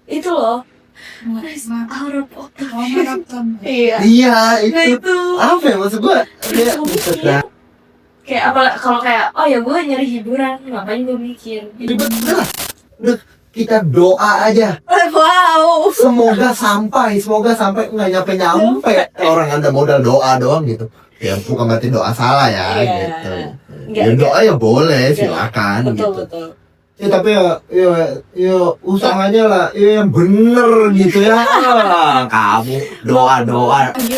Itu loh. Iya itu. Apa ya maksud gue? Kayak apa kalau kayak oh ya gue nyari hiburan, ngapain gue mikir. Ribet udah kita doa aja. Wow. Semoga sampai nggak nyampe orang Anda modal doa doang gitu. Ya bukan berarti doa salah ya gitu. Ya doa ya boleh silakan gitu. Betul. Ya tapi ya usahanya lah ya yang bener gitu ya. Kamu doa.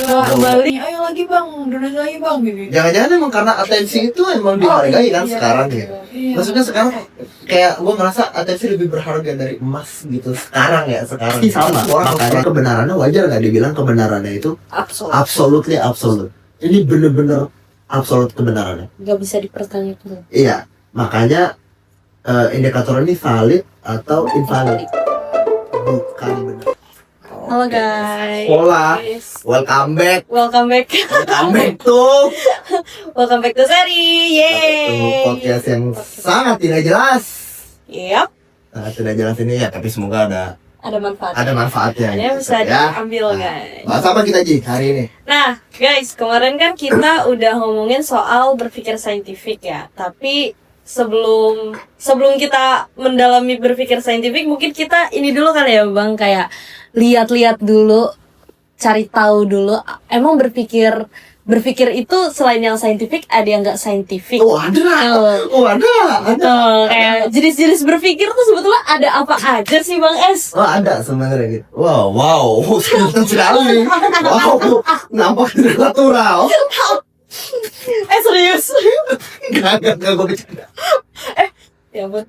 Kembali, ayo lagi bang, donasi lagi bang gitu. Jangan-jangan emang karena atensi itu emang dihargai kan sekarang ya. Maksudnya sekarang kayak gue ngerasa atensi lebih berharga dari emas gitu sekarang. Sama. Makanya kebenarannya wajar nggak dibilang kebenarannya itu absolutely absolute. Ini bener-bener absolut kebenarannya. Gak bisa dipertanyakan. Iya, makanya indikator ini valid atau invalid. Bukan benar. Halo guys. Hola. Welcome back Welcome back to seri. Yeay. Podcast yang sangat tidak jelas. Yep. Sangat tidak jelas ini ya, tapi semoga Ada manfaat. ada manfaatnya. Ada yang bisa diambil guys. Bahas apa kita Ji hari ini? Nah guys, kemarin kan kita udah ngomongin soal berpikir saintifik ya. Tapi sebelum kita mendalami berpikir saintifik, mungkin kita ini dulu kali ya bang, kayak lihat-lihat dulu, cari tahu dulu. Emang berpikir itu selain yang saintifik ada yang nggak saintifik? Ada. Kayak jenis-jenis berpikir tuh sebetulnya ada apa aja sih bang Es? Ada sebenarnya gitu. Wow, senang sekali. Wow, nampak tidak natural. Serius? Gak gue bercanda. Ya ampun.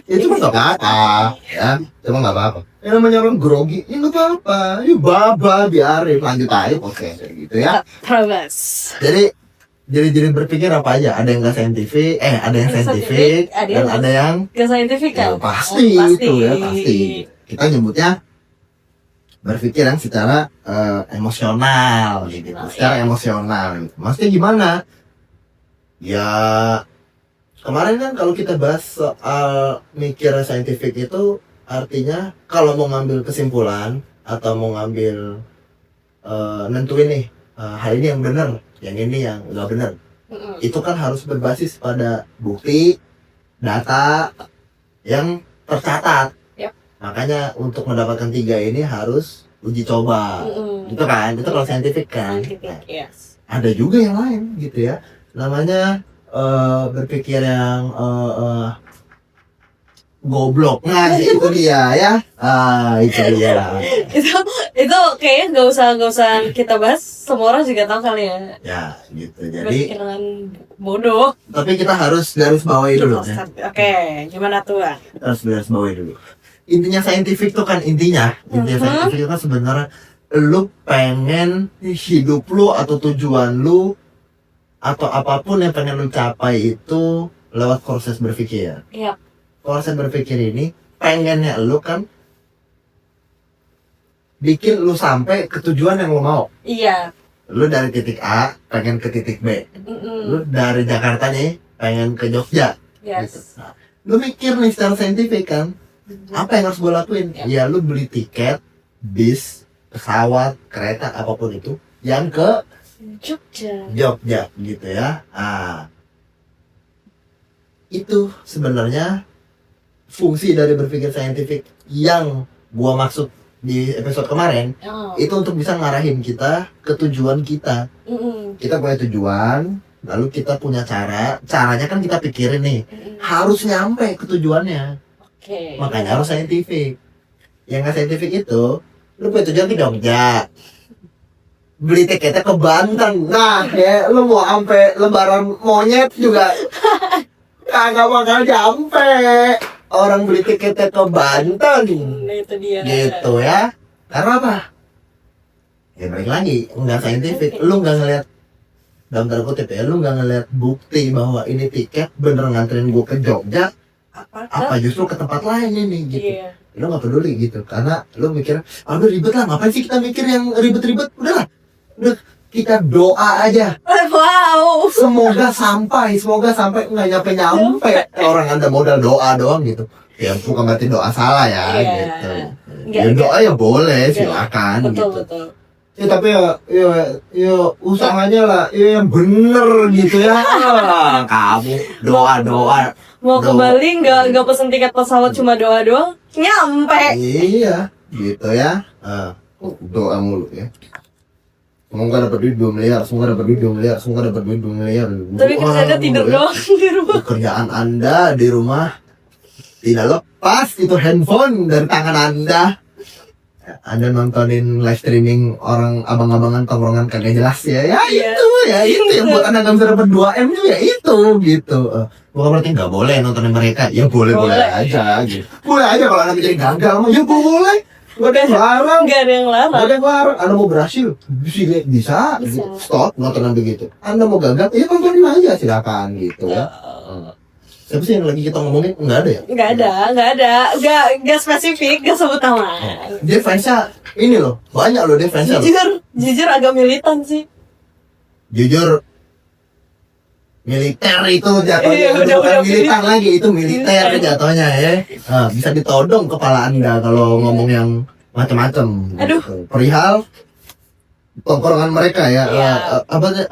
Ya cuma gak apa-apa ya, cuma gak apa-apa. Yang namanya orang grogi, ya gak apa-apa. Ya baba, biarin, lanjut aja podcast gitu ya. Promise. Jadi berpikir apa aja, ada yang gak saintifik, ada yang saintifik, dan ada yang gak saintifik kan? Ya, pasti itu ya, pasti. Kita nyebutnya berpikir yang secara emosional gitu, secara emosional. Maksudnya gimana? Ya kemarin kan kalau kita bahas soal mikir saintifik itu artinya kalau mau ngambil kesimpulan atau mau ngambil nentuin nih hal ini yang benar, yang ini yang nggak benar, itu kan harus berbasis pada bukti, data yang tercatat. Makanya untuk mendapatkan 3 ini harus uji coba, gitu kan? Itu kalau saintifik kan. Yes. Ada juga yang lain gitu ya, namanya berpikir yang goblok. Nah itu dia ya. Itu dia. itu kayaknya nggak usah kita bahas, semua orang juga tahu kali ya. Ya gitu. Jadi berpikiran bodoh. Tapi kita harus garis bawahi dulu ya. Oke, gimana tuh? Harus garis bawahi dulu. Intinya saintifik itu kan saintifik itu kan sebenarnya lu pengen hidup lu atau tujuan lu atau apapun yang pengen lu capai itu lewat proses berpikir. Iya. Proses berpikir ini pengennya lu kan bikin lu sampai ke tujuan yang lu mau. Iya. Lu dari titik A pengen ke titik B. Lu dari Jakarta nih pengen ke Jogja. Yes. Gitu. Nah, lu mikir nih secara saintifik kan, apa yang harus gue lakuin? Ya lu beli tiket bis, pesawat, kereta, apapun itu yang ke Jogja gitu ya. Itu sebenarnya fungsi dari berpikir saintifik yang gua maksud di episode kemarin. Itu untuk bisa ngarahin kita ke tujuan kita. Kita punya tujuan, lalu kita punya caranya kan kita pikirin nih, harus nyampe ke tujuannya. Makanya harus saintifik. Yang nggak saintifik itu, lu punya tujuan ke Jogja, beli tiketnya ke Banten. Nah ya lu mau sampai lebaran monyet juga kagak bakal nyampe. Orang beli tiketnya ke Banten. Itu dia. Gitu ya. Karena apa? Ya balik lagi, nggak saintifik. Lu nggak ngeliat, dalam tanda kutip ya, lu nggak ngeliat bukti bahwa ini tiket bener nganterin gua ke Jogja, apa justru ke tempat lain ini gitu. Lu nggak peduli gitu, karena lu mikir, aduh ribet lah, ngapain sih kita mikir yang ribet-ribet? Udah kita doa aja. Wow. Semoga sampai nggak nyampe orang Anda modal doa doang gitu. Ya bukan berarti doa salah ya Iya. gitu. Nggak, Ya doa ya boleh, Nggak. silakan betul gitu. betul. Ya tapi ya usahanya lah, ya yang bener gitu ya. Kamu doa Mau ke Doa. Bali nggak pesen tiket pesawat, cuma doa doang nyampe. iya gitu ya. Doa mulu ya. Semoga dapat duit 2 miliar, semoga dapat duit 2 miliar, semoga dapat duit 2 miliar. Tapi Doa kerjanya tidur mulu ya. doang di rumah. Pekerjaan Anda di rumah tidak lepas itu handphone dari tangan Anda. Anda nontonin live streaming orang abang-abangan tongkrongan kagak jelas ya. Iya. Itu yang buat Anda nggak bisa dapat 2M itu ya itu gitu. Bukan berarti nggak boleh nontonin mereka. Ya boleh Boleh. aja gitu. Boleh aja kalau Anda jadi gagal mah ya boleh. Gak ada yang larang. Nggak ada yang Gak larang. ada yang larang. Anda mau berhasil bisa. Bisa. Stop nontonan begitu. Anda mau gagal ya tontonin aja silakan gitu ya. Siapa sih yang lagi kita ngomongin? Nggak ada ya? Nggak spesifik, nggak sebut nama. Dia fansnya ini loh, banyak loh dia fansnya loh. Jujur agak militan sih. Jujur militer itu jatuhnya. Iya, Itu udah bukan militan lagi, itu militer Militer. jatuhnya ya. Bisa ditodong kepala Anda kalau ngomong yang macam-macam. Aduh. Gitu. Perihal tongkrongan mereka ya. Iya. Apa sih?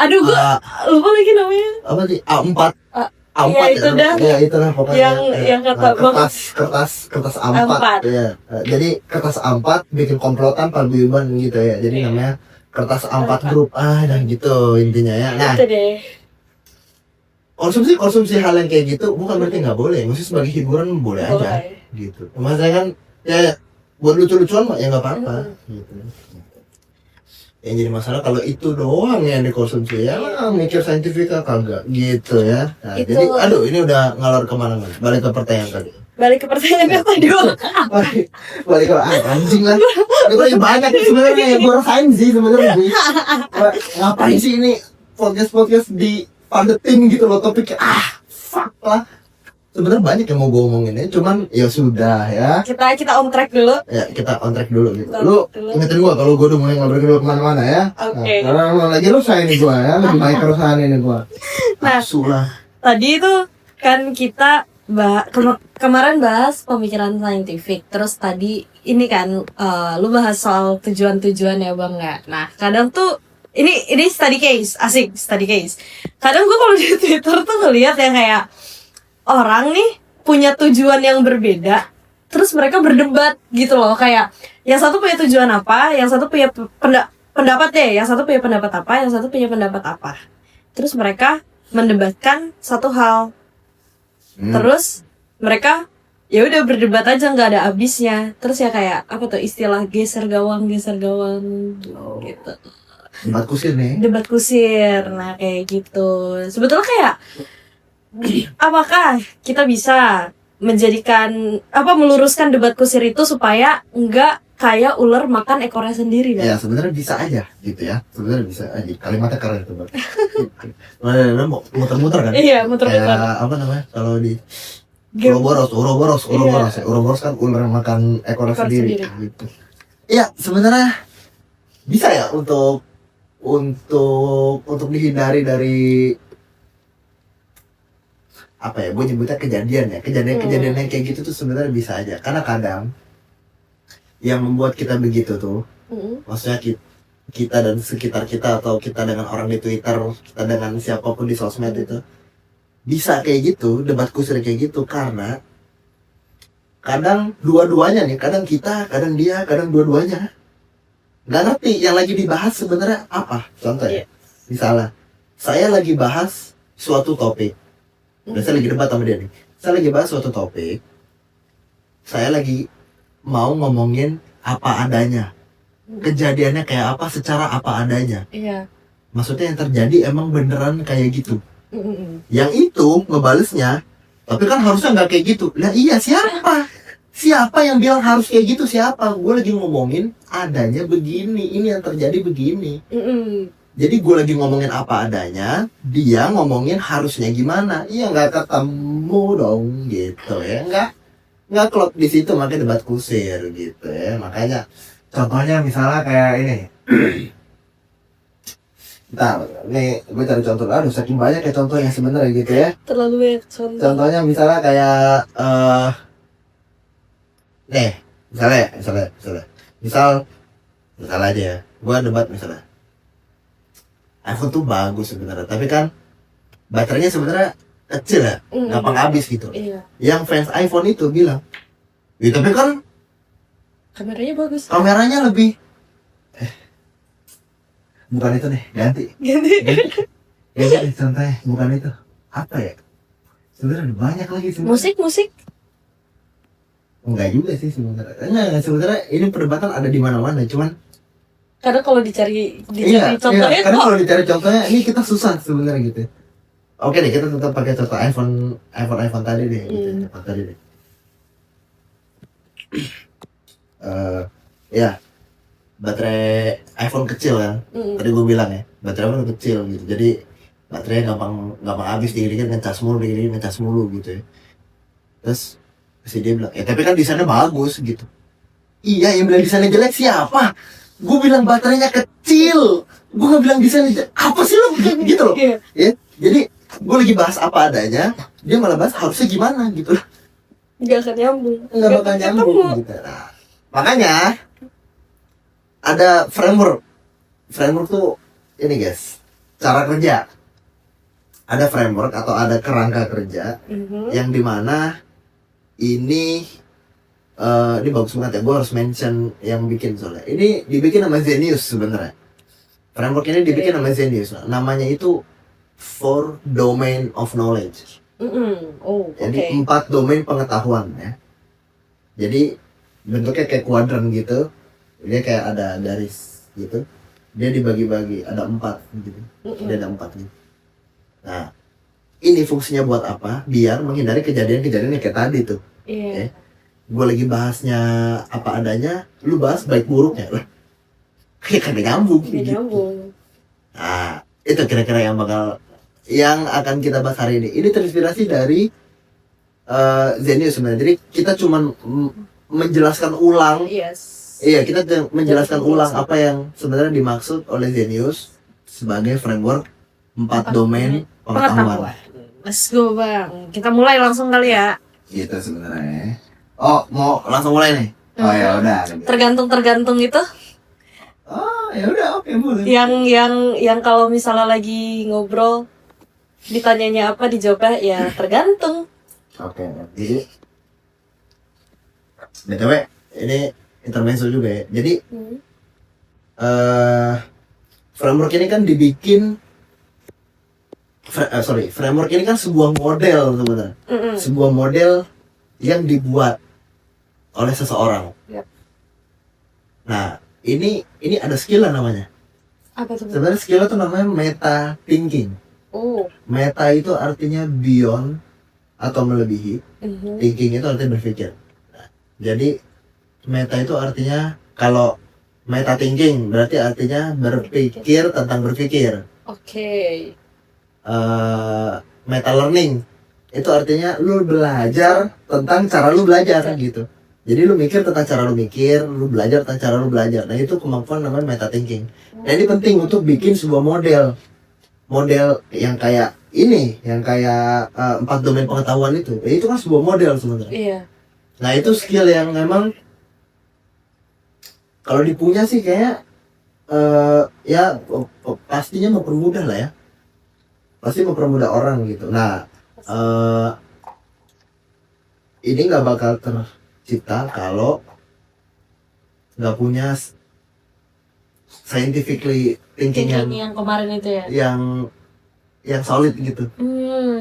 Aduh, gua lupa lagi namanya. Apa sih? A4. A- A4 ya, itu dah. Ya itulah pokoknya. Yang kata Bang. kertas A4. A4. Ya. Jadi kertas A4 bikin komplotan paguyuban gitu ya. Jadi Iya. namanya kertas A4 grup. Dan gitu intinya ya. Nah, Itu deh. konsumsi hal yang kayak gitu bukan berarti nggak boleh. Maksudnya sebagai hiburan boleh aja Boleh. gitu. Maksudnya kan ya buat lucu-lucuan mah ya nggak apa-apa gitu. Yang jadi masalah kalau itu doang yang dikonsumsi ya mikir saintifika kagak gitu ya. Nah, Itu- jadi aduh ini udah ngalor kemana-mana. Balik ke pertanyaan tadi. Balik ke pertanyaan yang tadi. balik ke anjing lah. Ini lagi banyak nih sebenarnya yang gue rasain sih sebenarnya. Ngapain sih ini podcast di padetin gitu loh topiknya. Fuck lah. Sebenarnya banyak yang mau gue omongin ya, cuman ya sudah ya. Kita on track dulu. Ya kita on track dulu gitu. On Lu track dulu. ingetin gua kalau gua udah mulai ngobrol kemana-mana ya. Oke. Nah, karena lagi rusak ini gua ya, lebih baik kerusakan ini gua. Nah. Asulah. Tadi itu kan kita kemarin bahas pemikiran saintifik. Terus tadi ini kan lu bahas soal tujuan-tujuan ya Bang ya. Nah, kadang tuh ini study case, asik study case. Kadang gua kalau di Twitter tuh ngeliat yang kayak orang nih punya tujuan yang berbeda, terus mereka berdebat gitu loh, kayak yang satu punya tujuan apa, yang satu punya pendapat deh, yang satu punya pendapat apa, yang satu punya pendapat apa, terus mereka mendebatkan satu hal, terus mereka ya udah berdebat aja nggak ada habisnya, terus ya kayak apa tuh istilah geser gawang gitu. Debat kusir nih. Debat kusir, nah kayak gitu. Sebetulnya kayak apakah kita bisa menjadikan meluruskan debat kusir itu supaya enggak kayak ular makan ekornya sendiri Ya kan? sebenarnya bisa aja gitu ya. Sebenarnya bisa aja. Kalimatnya keren itu, Bang. Mana mau muter-muter kan? Iya, muter-muter. Kayak apa namanya? Kalau di Game. Uroboros ya. Uroboros kan ular yang makan ekornya Ekor sendiri. sendiri. Gitu. Iya, sebenarnya bisa ya untuk dihindari dari apa ya, gue nyebutnya kejadian yang kayak gitu tuh sebenarnya bisa aja, karena kadang yang membuat kita begitu tuh maksudnya kita dan sekitar kita, atau kita dengan orang di Twitter, kita dengan siapapun di sosmed itu bisa kayak gitu, debat kusir kayak gitu, karena kadang dua-duanya nih, kadang kita, kadang dia, kadang dua-duanya nggak ngerti yang lagi dibahas sebenarnya apa. Contoh ya, misalnya saya lagi bahas suatu topik, dan saya lagi debat sama dia nih. Saya lagi bahas suatu topik, saya lagi mau ngomongin apa adanya, kejadiannya kayak apa secara apa adanya. Iya. Maksudnya yang terjadi emang beneran kayak gitu. Yang itu ngebalesnya, tapi kan harusnya nggak kayak gitu. Lah iya, siapa yang bilang harus kayak gitu? Siapa? Gue lagi ngomongin adanya begini, ini yang terjadi begini. Jadi gue lagi ngomongin apa adanya, dia ngomongin harusnya gimana. Iya, nggak ketemu dong gitu ya, nggak klop di situ, makanya debat kusir gitu ya. Makanya contohnya misalnya kayak ini Bentar, nih gue cari contoh. Aduh, saking banyak ya contohnya sebenarnya gitu ya. Terlalu banyak contoh. Contohnya misalnya kayak nih, misal aja ya. Gue debat misalnya. iPhone tuh bagus sebenarnya, tapi kan baterainya sebenarnya kecil ya, gampang habis gitu. Iya. Yang fans iPhone itu bilang, ya tapi kan Kameranya bagus. kameranya lebih bukan itu nih, ganti nih contohnya, bukan itu. Apa ya? Sebenarnya ada banyak lagi sebenarnya. Musik. Enggak juga sih sebenarnya. Enggak, sebenarnya ini perdebatan ada di mana-mana, cuman Karena kalau dicari iya, contohnya karena kok kalau dicari contohnya ini kita susah sebenarnya gitu. Oke deh, kita tetap pakai contoh iPhone tadi deh, gitu. Contoh tadi deh. Ya, baterai iPhone kecil kan. Tadi gue bilang ya, baterai iPhone kecil gitu. Jadi baterainya gampang habis, dikit-dikit ngecas mulu gitu ya. Terus si dia bilang, tapi kan desainnya bagus gitu. Iya, yang bilang desainnya jelek siapa? Gue bilang baterainya kecil. Gue gak bilang desainnya jelek. Apa sih lo gitu loh? Ya, jadi gue lagi bahas apa adanya, dia malah bahas harusnya gimana gitu loh. nggak akan nyambung. Nggak bakal nyambung gitu. Nah, makanya ada framework tuh ini guys, cara kerja. Ada framework atau ada kerangka kerja yang dimana ini bagus banget ya, gue harus mention yang bikin soalnya. Ini dibikin sama Zenius sebenarnya. Framework ini dibikin sama Zenius. Namanya itu 4 domain of knowledge. Oh, Jadi oke. 4 domain pengetahuan ya. Jadi bentuknya kayak kuadran gitu. Dia kayak ada garis gitu. Dia dibagi-bagi ada 4 gitu. Dia ada 4 gitu. Nah, ini fungsinya buat apa? Biar menghindari kejadian-kejadian yang kayak tadi tuh. Iya. Gue lagi bahasnya apa adanya, lu bahas baik buruknya lah. Kayak kagak nyambung Nggak gitu. nyambung. Nah, itu kira-kira yang akan kita bahas hari ini. Ini terinspirasi dari Zenius sebenarnya. Jadi kita cuman menjelaskan ulang. Yes. Iya, kita menjelaskan ulang apa yang sebenarnya dimaksud oleh Zenius sebagai framework 4 domain pengetahuan. Let's go bang. Kita mulai langsung kali ya. Gitu sebenarnya. Oh, mau langsung mulai nih? Oh ya udah. Tergantung itu. Oh ya udah, oke boleh. Yang kalau misalnya lagi ngobrol ditanyanya apa dijawabnya ya tergantung. Oke, jadi BTW ini intermezzo juga ya. Jadi framework ini kan dibikin framework ini kan sebuah model sebenarnya. Sebuah model yang dibuat oleh seseorang. Yep. Nah, ini ada skill lah namanya. Apa tuh? Sebenarnya skill itu namanya meta thinking. Oh. Meta itu artinya beyond atau melebihi. Thinking itu artinya berpikir. Nah, jadi meta itu artinya, kalau meta thinking berarti artinya berpikir tentang berpikir. Oke. Meta learning itu artinya lu belajar tentang cara lu belajar gitu. Jadi lu mikir tentang cara lu mikir, lu belajar tentang cara lu belajar. Nah itu kemampuan namanya meta thinking. Nah ini penting untuk bikin sebuah model yang kayak ini, yang kayak 4 domain pengetahuan itu. Itu kan sebuah model sebenarnya. Iya. Nah itu skill yang memang kalau dipunya sih kayak ya pastinya mempermudah lah ya. Pasti mempermudah orang gitu. Nah ini nggak bakal tercipta kalau nggak punya scientifically thinking yang kemarin itu ya. yang solid gitu,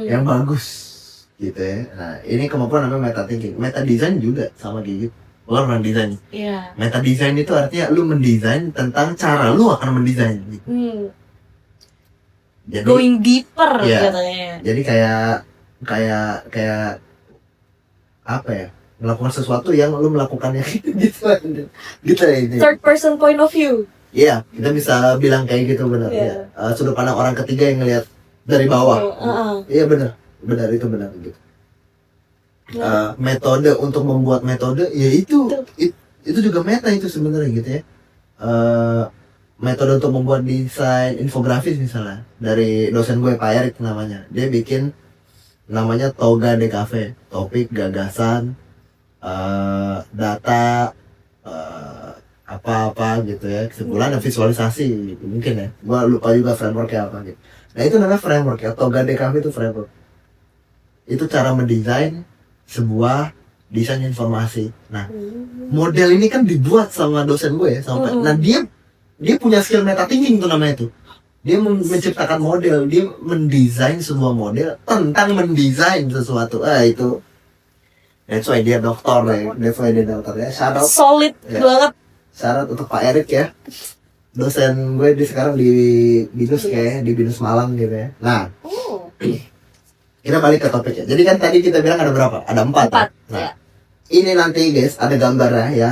yang bagus gitu ya. Nah ini kemampuan namanya meta thinking. Meta design juga sama kayak gitu. Lo pernah desain? Iya. Meta design itu artinya lu mendesain tentang cara lu akan mendesain gitu. Jadi, Going deeper iya. katanya. Jadi kayak apa ya, melakukan sesuatu yang lu melakukannya gitu ya ini. Third person point of view. Iya, kita bisa bilang kayak gitu, benar ya. Sudut pandang orang ketiga yang ngelihat dari bawah. Iya benar itu benar gitu. Metode untuk membuat metode ya itu juga meta itu sebenarnya gitu ya. metode untuk membuat desain infografis misalnya dari dosen gue Pak Erik namanya. Dia bikin namanya Toga DKV, topik, gagasan, data, apa-apa gitu ya, kesimpulan dan visualisasi gitu, mungkin ya. Gua lupa juga frameworknya apa gitu. Nah itu namanya framework ya, Toga DKV itu framework. Itu cara mendesain sebuah desain informasi. Nah, model ini kan dibuat sama dosen gue ya, sama nah dia punya skill meta thinking tuh namanya tuh. Dia menciptakan model, dia mendesain sebuah model tentang mendesain sesuatu. Itu that's why dia doktor ya, that's why dia doktor ya. Syarat Solid ya. banget. Syarat untuk Pak Erik ya. Dosen gue di sekarang di BINUS kayak di BINUS Malang gitu ya. Nah, kita balik ke topik ya. Jadi kan tadi kita bilang ada berapa? Ada 4 ya? Nah, ini nanti guys ada gambarnya ya.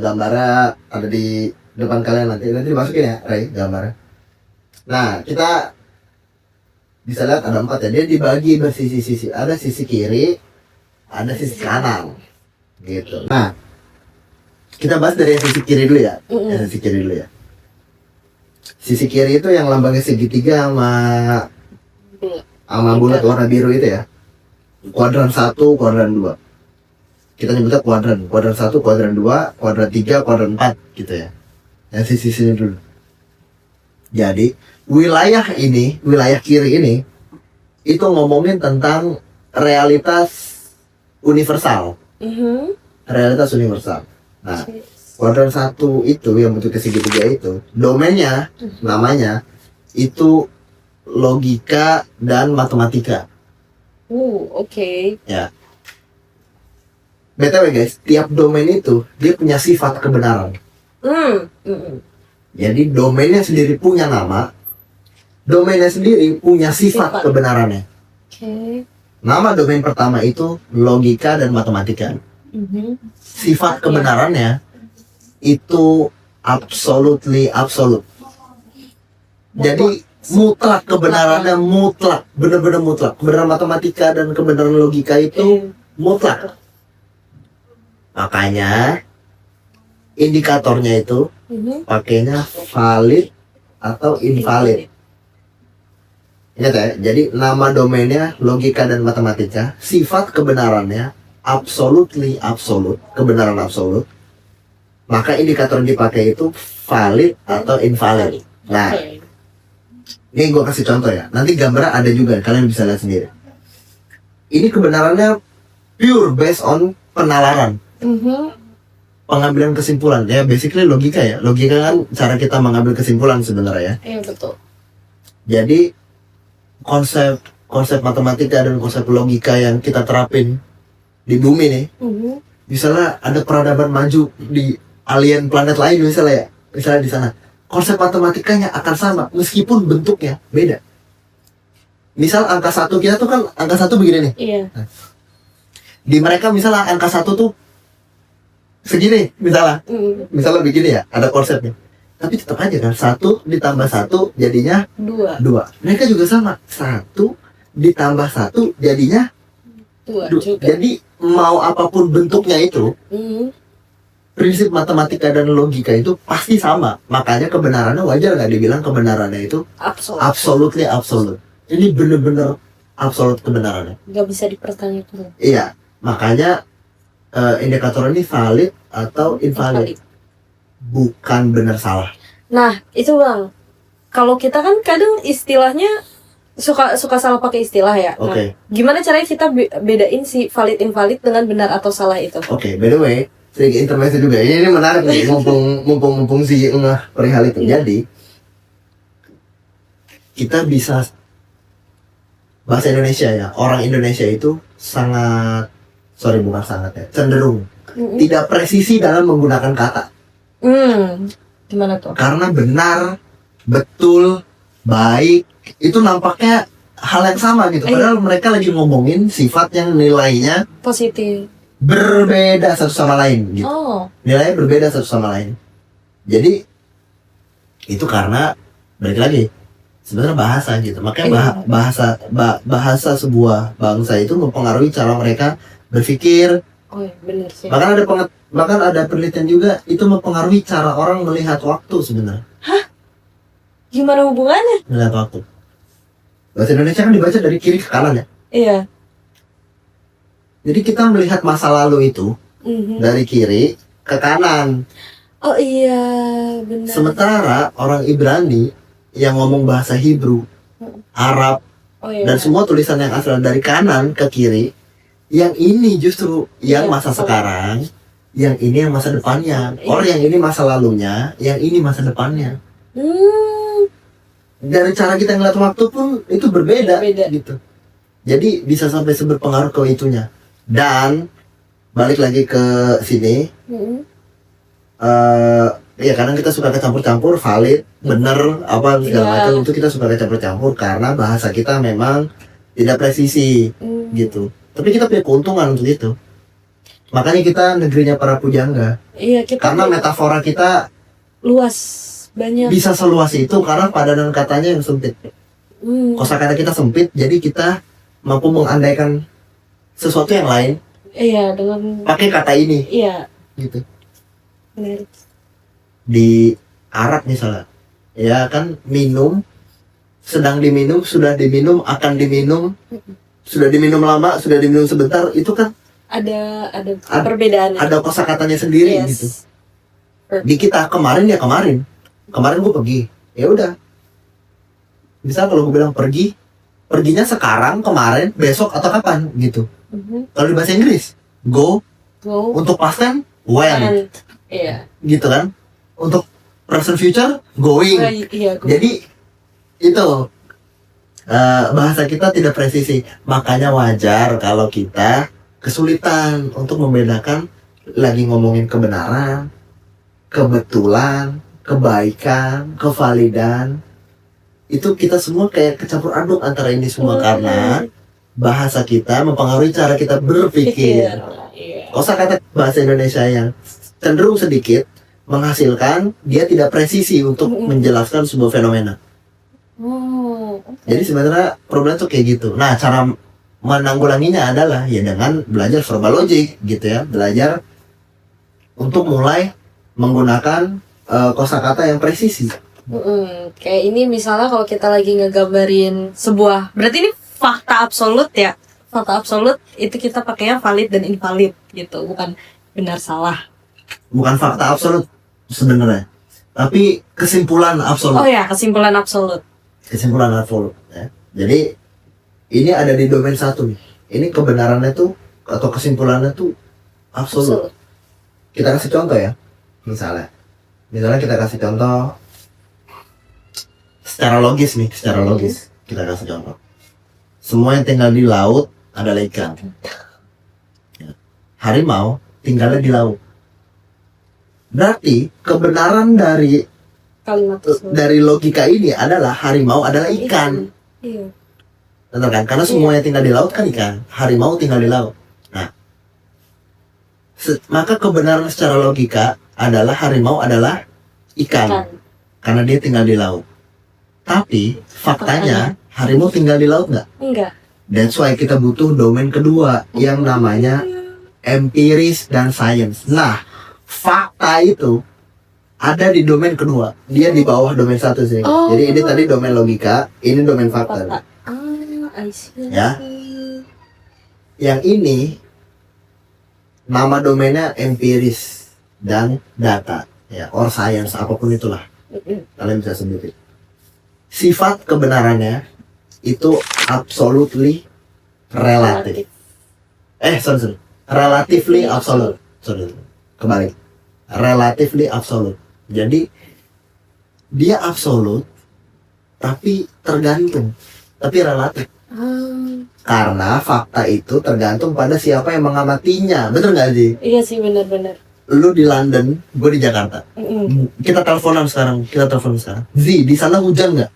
Gambarnya ada di depan kalian nanti dimasukin ya, Ray, gambarnya. Nah, kita bisa lihat ada 4 ya. Dia dibagi bersisi-sisi. Ada sisi kiri, ada sisi kanan. Gitu. Nah, kita bahas dari sisi kiri dulu ya. Sisi kiri dulu ya. Sisi kiri itu yang lambangnya segitiga sama bulat warna biru itu ya. Kuadran 1, kuadran 2. Kita nyebutnya kuadran. Kuadran 1, kuadran 2, kuadran 3, kuadran 4 gitu ya. Yang sisi sini dulu. Jadi, wilayah kiri ini itu ngomongin tentang realitas universal. Realitas universal. Nah, kuadran 1 itu yang bentuknya segitiga itu, domainnya namanya itu logika dan matematika. Oke. Ya. BTW guys, tiap domain itu dia punya sifat kebenaran. Jadi domainnya sendiri punya nama, domainnya sendiri punya sifat kebenarannya. Nama domain pertama itu logika dan matematika. Sifat kebenarannya itu absolutely absolute. Jadi mutlak, kebenarannya mutlak, benar-benar mutlak. Kebenaran matematika dan kebenaran logika itu mutlak. Makanya indikatornya itu pakainya valid atau invalid. Ingat ya, jadi nama domainnya logika dan matematika, sifat kebenarannya absolutely absolute, kebenaran absolut. Maka indikator yang dipakai itu valid atau invalid. Nah, ini gue kasih contoh ya. Nanti gambarnya ada juga, kalian bisa lihat sendiri. Ini kebenarannya pure based on penalaran. Pengambilan kesimpulan ya, basically logika ya. Logika kan cara kita mengambil kesimpulan sebenarnya ya. Iya betul. Jadi konsep matematika dan konsep logika yang kita terapin di bumi nih, misalnya ada peradaban maju di alien planet lain misalnya ya, misalnya di sana konsep matematikanya akan sama meskipun bentuknya beda. Misal angka 1 kita tuh kan angka 1 begini nih. Iya. Nah, di mereka misalnya angka 1 tuh segini misalnya. Misalnya begini ya, ada konsepnya. Tapi tetap aja kan 1 ditambah 1 jadinya 2. Mereka juga sama. 1 ditambah 1 jadinya 2 juga. Jadi mau apapun bentuknya itu, prinsip matematika dan logika itu pasti sama. Makanya kebenarannya wajar nggak dibilang kebenarannya itu absolutely absolute. Ini bener-bener absolut kebenarannya. Nggak bisa dipertanyakan. Iya, makanya indikator ini valid atau invalid. Bukan benar salah. Nah, itu Bang. Kalau kita kan kadang istilahnya suka salah pakai istilah ya. Oke. Gimana caranya kita bedain si valid invalid dengan benar atau salah itu? Oke, by the way, sedikit intermezzo juga. Ini menarik nih, mumpung si ngeh perihal itu. Jadi kita bisa bahasa Indonesia ya. Orang Indonesia itu cenderung tidak presisi dalam menggunakan kata. Gimana tuh? Karena benar, betul, baik itu nampaknya hal yang sama gitu. Padahal mereka lagi ngomongin sifat yang nilainya positif, berbeda satu sama lain gitu. Nilainya berbeda satu sama lain. Jadi itu karena balik lagi sebenarnya bahasa gitu. Makanya bahasa sebuah bangsa itu mempengaruhi cara mereka berpikir. Bener sih. Bahkan Bahkan ada penelitian juga itu mempengaruhi cara orang melihat waktu sebenarnya. Gimana hubungannya? Melihat waktu. Bahasa Indonesia kan dibaca dari kiri ke kanan ya. Iya. Jadi kita melihat masa lalu itu dari kiri ke kanan. Oh iya, benar. Sementara orang Ibrani yang ngomong bahasa Hebrew, Arab, Oh iya. dan semua tulisan yang asal dari kanan ke kiri, yang ini justru yang masa sekarang, yang ini yang masa depannya. Orang yang ini masa lalunya, yang ini masa depannya. Dari cara kita ngeliat waktu pun itu berbeda. Gitu. Jadi bisa sampai berpengaruh ke itunya. Dan balik lagi ke sini, ya kadang kita suka kecampur-campur, valid, bener, apa segala macam itu kita suka kecampur-campur karena bahasa kita memang tidak presisi, gitu. Tapi kita punya keuntungan untuk itu. Makanya kita negerinya para pujangga. Iya, kita karena metafora kita luas, banyak. Bisa seluas itu karena padanan katanya yang sempit. Kosakata kita sempit, jadi kita mampu mengandaikan sesuatu yang lain. Iya, dengan pakai kata ini. Iya. Gitu. Menarik. Di Arab misalnya, ya kan minum, sedang diminum, sudah diminum, akan diminum, sudah diminum lama, sudah diminum sebentar, itu kan ada perbedaan. Ada kosakatanya sendiri gitu. Di kita kemarin ya kemarin gue pergi, ya udah. Misal kalau gue bilang pergi, perginya sekarang, kemarin, besok atau kapan gitu. Kalau di bahasa Inggris, go. Untuk past tense, when. Iya. Gitu kan. Untuk present future, going. Jadi itu bahasa kita tidak presisi. Makanya wajar kalau kita kesulitan untuk membedakan lagi ngomongin kebenaran, kebetulan, kebaikan, kevalidan. Itu kita semua kayak kecampur aduk antara ini semua karena bahasa kita mempengaruhi cara kita berpikir. Kosakata bahasa Indonesia yang cenderung sedikit menghasilkan dia tidak presisi untuk menjelaskan sebuah fenomena. Jadi sebenarnya problem tuh kayak gitu. Nah, cara menanggulanginya adalah ya dengan belajar verbal logic gitu ya, belajar untuk mulai menggunakan kosakata yang presisi. Kayak ini misalnya kalau kita lagi ngegambarin sebuah, berarti ini fakta absolut ya. Fakta absolut itu kita pakainya valid dan invalid gitu, bukan benar salah. Bukan fakta absolut sebenarnya, tapi kesimpulan absolut. Oh ya, kesimpulan absolut. Kesimpulan absolut ya. Jadi ini ada di domain satu nih. Ini kebenarannya tuh atau kesimpulannya tuh absolut. Kita kasih contoh ya. Misalnya kita kasih contoh secara logis nih, secara logis kita kasih contoh. Semua yang tinggal di laut adalah ikan. Harimau tinggalnya di laut. Berarti kebenaran dari kalimat dari logika ini adalah harimau adalah ikan. Iya. Benar kan? Karena semua yang tinggal di laut kan ikan. Harimau tinggal di laut. Nah, maka kebenaran secara logika adalah harimau adalah ikan. Karena dia tinggal di laut. Tapi faktanya harimau tinggal di laut nggak? Enggak. That's why kita butuh domain kedua yang namanya empiris dan science. Nah, fakta itu ada di domain kedua. Dia di bawah domain satu sih. Jadi ini tadi domain logika, ini domain fakta. I see. Ya. Yang ini nama domainnya empiris dan data, ya, or science, apapun itulah. Kalian bisa sebutin. Sifat kebenarannya itu absolutely relatif. Sorry. Relatively absolute. Sorry. Kembali. Relatively absolute. Jadi dia absolut tapi tergantung. Tapi relatif. Karena fakta itu tergantung pada siapa yang mengamatinya. Betul nggak sih? Iya sih, benar-benar. Lu di London, gue di Jakarta. Kita teleponan sekarang. Z, di sana hujan nggak?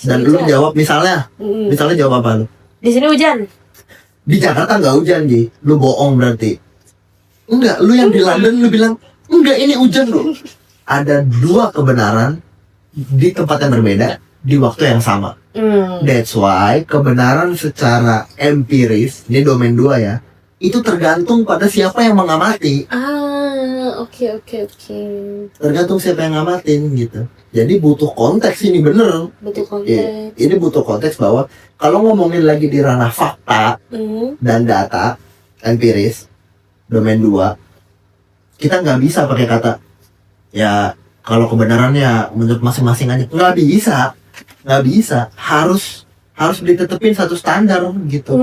Dan lu jawab misalnya jawab apa lu? Di sini hujan. Di Jakarta nggak hujan, Ji. Lu bohong berarti. Enggak, lu yang di London lu bilang enggak, ini hujan lu. Ada dua kebenaran di tempat yang berbeda di waktu yang sama. That's why kebenaran secara empiris, ini domain 2 ya, itu tergantung pada siapa yang mengamati. Oke. Tergantung siapa yang ngamatin gitu. Jadi butuh konteks ini bener. Butuh Iya, konteks. ini butuh konteks bahwa kalau ngomongin lagi di ranah fakta dan data empiris domain 2, kita nggak bisa pakai kata ya kalau kebenarannya menurut masing-masing aja, nggak bisa, harus ditetepin satu standar gitu.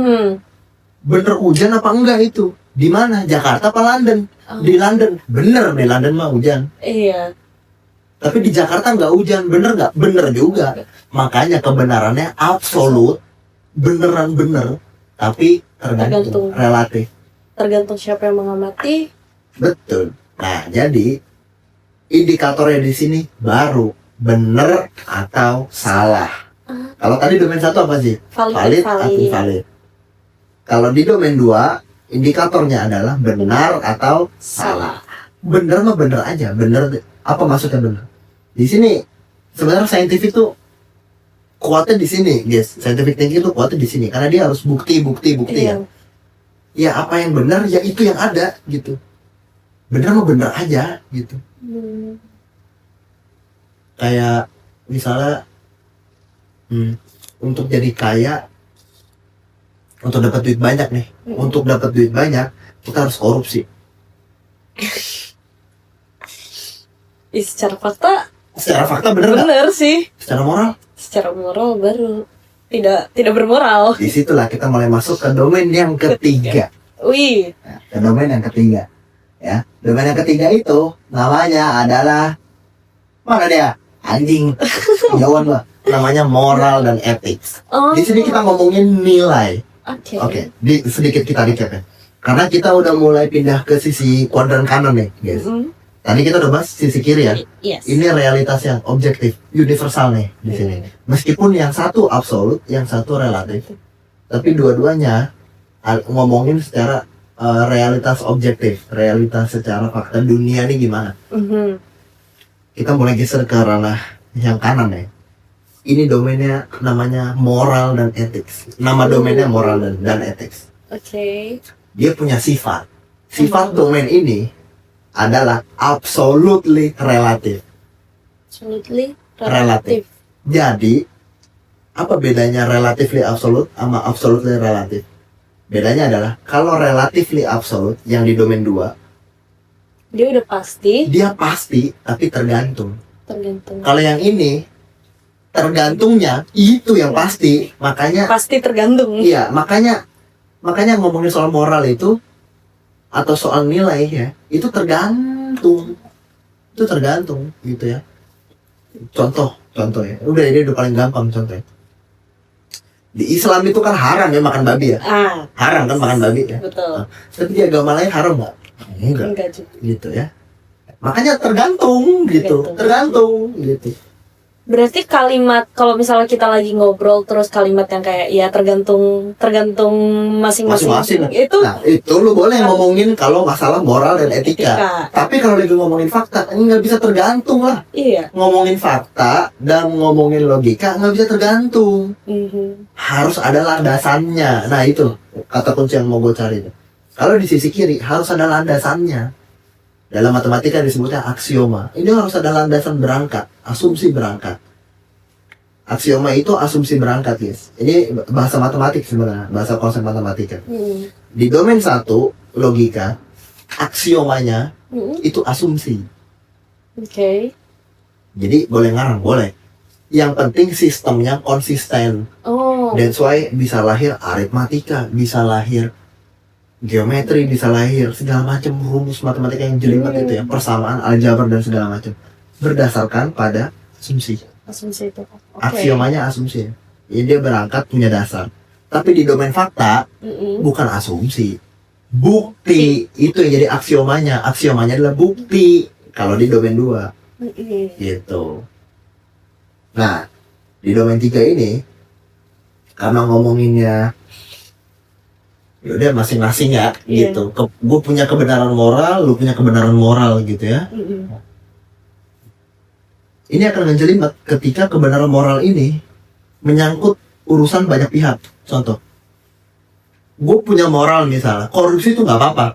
Bener hujan apa enggak itu, di mana, Jakarta apa London? Di London, bener di London mah hujan, Iya. tapi di Jakarta nggak hujan, bener nggak? Bener juga. Makanya kebenarannya absolut, beneran bener, tapi tergantung, relatif. Tergantung siapa yang mengamati. Betul. Nah, jadi indikatornya di sini baru bener atau salah. Kalau tadi domain 1 apa sih? Valid atau invalid. Kalau di domain 2, indikatornya adalah benar atau salah. Bener mah bener aja, bener apa maksudnya bener? Di sini sebenarnya scientific tuh kuatnya di sini, guys. Scientific thinking tuh kuatnya di sini karena dia harus bukti Iya. kan. Ya apa yang benar ya itu yang ada gitu. Bener mah bener aja gitu. Kayak misalnya untuk jadi kaya, untuk dapat duit banyak nih, untuk dapat duit banyak kita harus korupsi. Secara fakta bener nggak? bener sih. Secara moral? Secara moral baru tidak bermoral. Disitulah kita mulai masuk ke domain yang ketiga. Wih. Nah, ke domain yang ketiga, ya. Domain yang ketiga itu namanya adalah mana dia? Anjing. Jauhan gua. Namanya moral dan ethics. Di sini kita ngomongin nilai. Oke, sedikit kita recap ya. Karena kita udah mulai pindah ke sisi kuadran kanan nih, guys. Tadi kita udah bahas sisi kiri ya. Yes. Ini realitas yang objektif, universal nih di sini. Meskipun yang satu absolut, yang satu relatif, tapi dua-duanya ngomongin secara realitas objektif, realitas secara fakta dunia nih gimana. Kita mulai geser ke ranah yang kanan ya. Ini domainnya namanya moral dan ethics. Nama domainnya moral dan ethics. Oke. Dia punya sifat. Sifat domain ini adalah absolutely relatif. Absolutely Relatif. Jadi, apa bedanya relatively absolute sama absolutely relatif? Bedanya adalah kalau relatively absolute yang di domain 2, dia udah pasti. dia pasti tapi tergantung. Tergantung. Kalau yang ini tergantungnya itu yang pasti, makanya Pasti tergantung. iya, makanya ngomongin soal moral itu atau soal nilai ya, itu tergantung gitu ya. Contoh ya, ini udah paling gampang contohnya. Di Islam itu kan haram ya makan babi ya, haram kan makan babi ya. Betul. Tapi di agama lain haram nggak? Enggak juga. gitu ya. Makanya tergantung gitu. Berarti kalimat kalau misalnya kita lagi ngobrol terus kalimat yang kayak ya tergantung masing-masing itu Nah, itu lu boleh ngomongin kalau masalah moral dan etika. Tapi kalau lagi ngomongin fakta, ini nggak bisa tergantung lah. Iya. Ngomongin fakta dan ngomongin logika nggak bisa tergantung. Harus ada landasannya. Nah itu kata kunci yang mau gue cari. Kalau di sisi kiri harus ada landasannya. Dalam matematika disebutnya aksioma. Ini harus ada landasan berangkat, asumsi berangkat. Aksioma itu asumsi berangkat, guys. Ini bahasa matematik sebenarnya, bahasa konsep matematika. Di domain 1, logika, aksiomanya itu asumsi. Oke. Jadi boleh ngarang, boleh. Yang penting sistemnya konsisten. That's why bisa lahir aritmatika, bisa lahir geometri, bisa lahir segala macam rumus matematika yang jelimet itu ya, persamaan, aljabar dan segala macam berdasarkan pada asumsi. Asumsi itu. Aksiomanya asumsi. Jadi dia berangkat punya dasar. Tapi di domain fakta bukan asumsi, bukti itu yang jadi aksiomanya. Aksiomanya adalah bukti kalau di domain 2 gitu. Nah di domain 3 ini karena ngomonginnya yaudah masing-masing ya gitu. Gue punya kebenaran moral, lu punya kebenaran moral gitu ya. Ini akan menjelimet ketika kebenaran moral ini menyangkut urusan banyak pihak. Contoh, gue punya moral misalnya korupsi itu nggak apa-apa.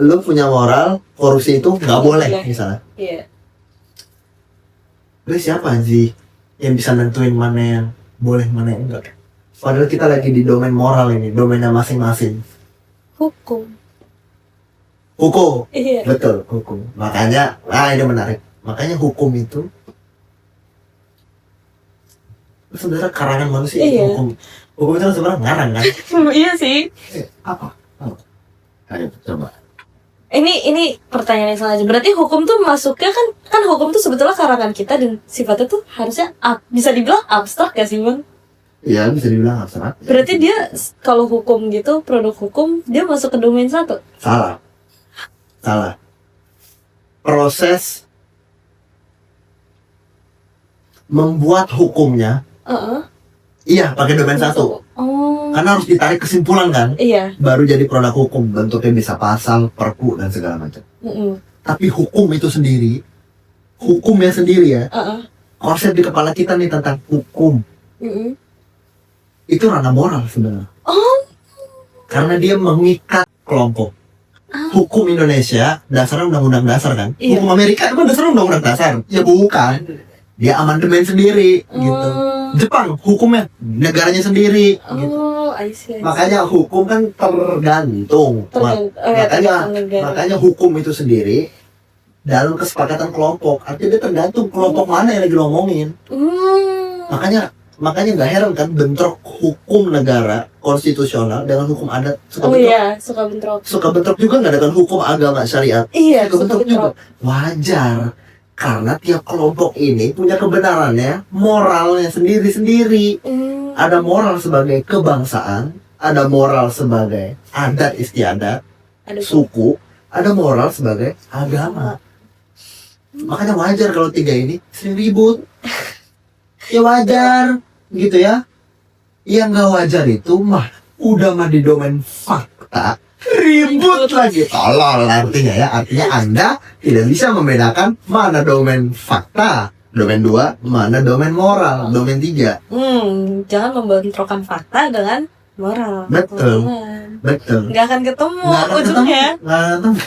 lu punya moral, korupsi itu nggak boleh Boleh. misalnya. Iya. Lu siapa sih yang bisa nentuin mana yang boleh, mana yang enggak? Padahal kita lagi di domain moral ini, domainnya masing-masing. Hukum. Hukum, Iya. betul, hukum. Makanya, ini menarik. Makanya hukum itu sebenarnya karangan manusia. Iya. Hukum itu kan sebenarnya ngarang kan? Iya sih. Apa? Ayo coba. Ini pertanyaan yang salah aja. Berarti hukum tuh masuknya kan hukum tuh sebetulnya karangan kita dan sifatnya tuh harusnya bisa dibilang abstrak gak sih Bang? Iya, bisa dibilang abstrak. Berarti dia kalau hukum gitu, produk hukum dia masuk ke domain satu. Salah. Proses membuat hukumnya, iya pakai domain satu. Oh. Karena harus ditarik kesimpulan kan, Iya. baru jadi produk hukum. Bentuknya bisa pasal, perpu dan segala macam. Tapi hukum itu sendiri, hukumnya sendiri ya, konsep di kepala kita nih tentang hukum itu ranah moral sebenarnya. Oh. Karena dia mengikat kelompok. Hukum Indonesia dasarnya undang-undang dasar kan. Iya. Hukum Amerika itu kan dasarnya undang-undang dasar. Ya bukan. Dia amandemen sendiri gitu. Jepang hukumnya negaranya sendiri gitu. Oh, I see. Makanya hukum kan tergantung. Makanya hukum itu sendiri dalam kesepakatan kelompok. Artinya dia tergantung kelompok mana yang lagi ngomongin. Makanya nggak heran kan bentrok hukum negara konstitusional dengan hukum adat suka bentrok. Iya, suka bentrok. Suka bentrok juga nggak dengan hukum agama syariat. Iya, Suka bentrok juga. Wajar. Karena tiap kelompok ini punya kebenarannya, moralnya sendiri-sendiri. Ada moral sebagai kebangsaan, ada moral sebagai adat istiadat, suku, ada moral sebagai agama. Makanya wajar kalau tiga ini sering ribut. Ya wajar, gitu ya. Yang nggak wajar itu udah di domain fakta, ribut lagi. Tolol artinya ya, artinya Anda tidak bisa membedakan mana domain fakta, domain 2, mana domain moral, domain 3. Jangan membentrokan fakta dengan moral. Betul. Nggak akan ketemu ujungnya.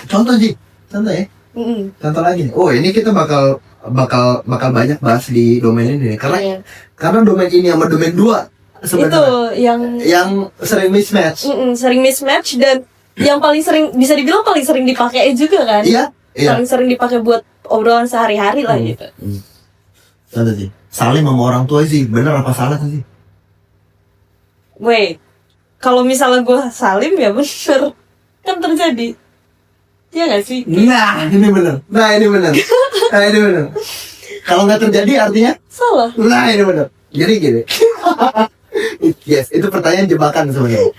Contoh ya. Contoh lagi. Oh, ini kita bakal banyak bahas di domain ini nih. Karena domain ini sama domain 2 sebenarnya itu yang sering mismatch. Sering mismatch dan yang paling sering bisa dibilang paling sering dipakai juga kan? Iya. Paling sering dipakai buat obrolan sehari-hari lah gitu. Contoh sih. Salim sama orang tua sih, bener apa salah sih? Wait, kalau misalnya gue salim ya bener, kan terjadi. Iya gak sih? Nah, ini bener. Kalau nggak terjadi artinya Salah. nah, ini bener. Jadi gini. Yes, itu pertanyaan jebakan sebenarnya.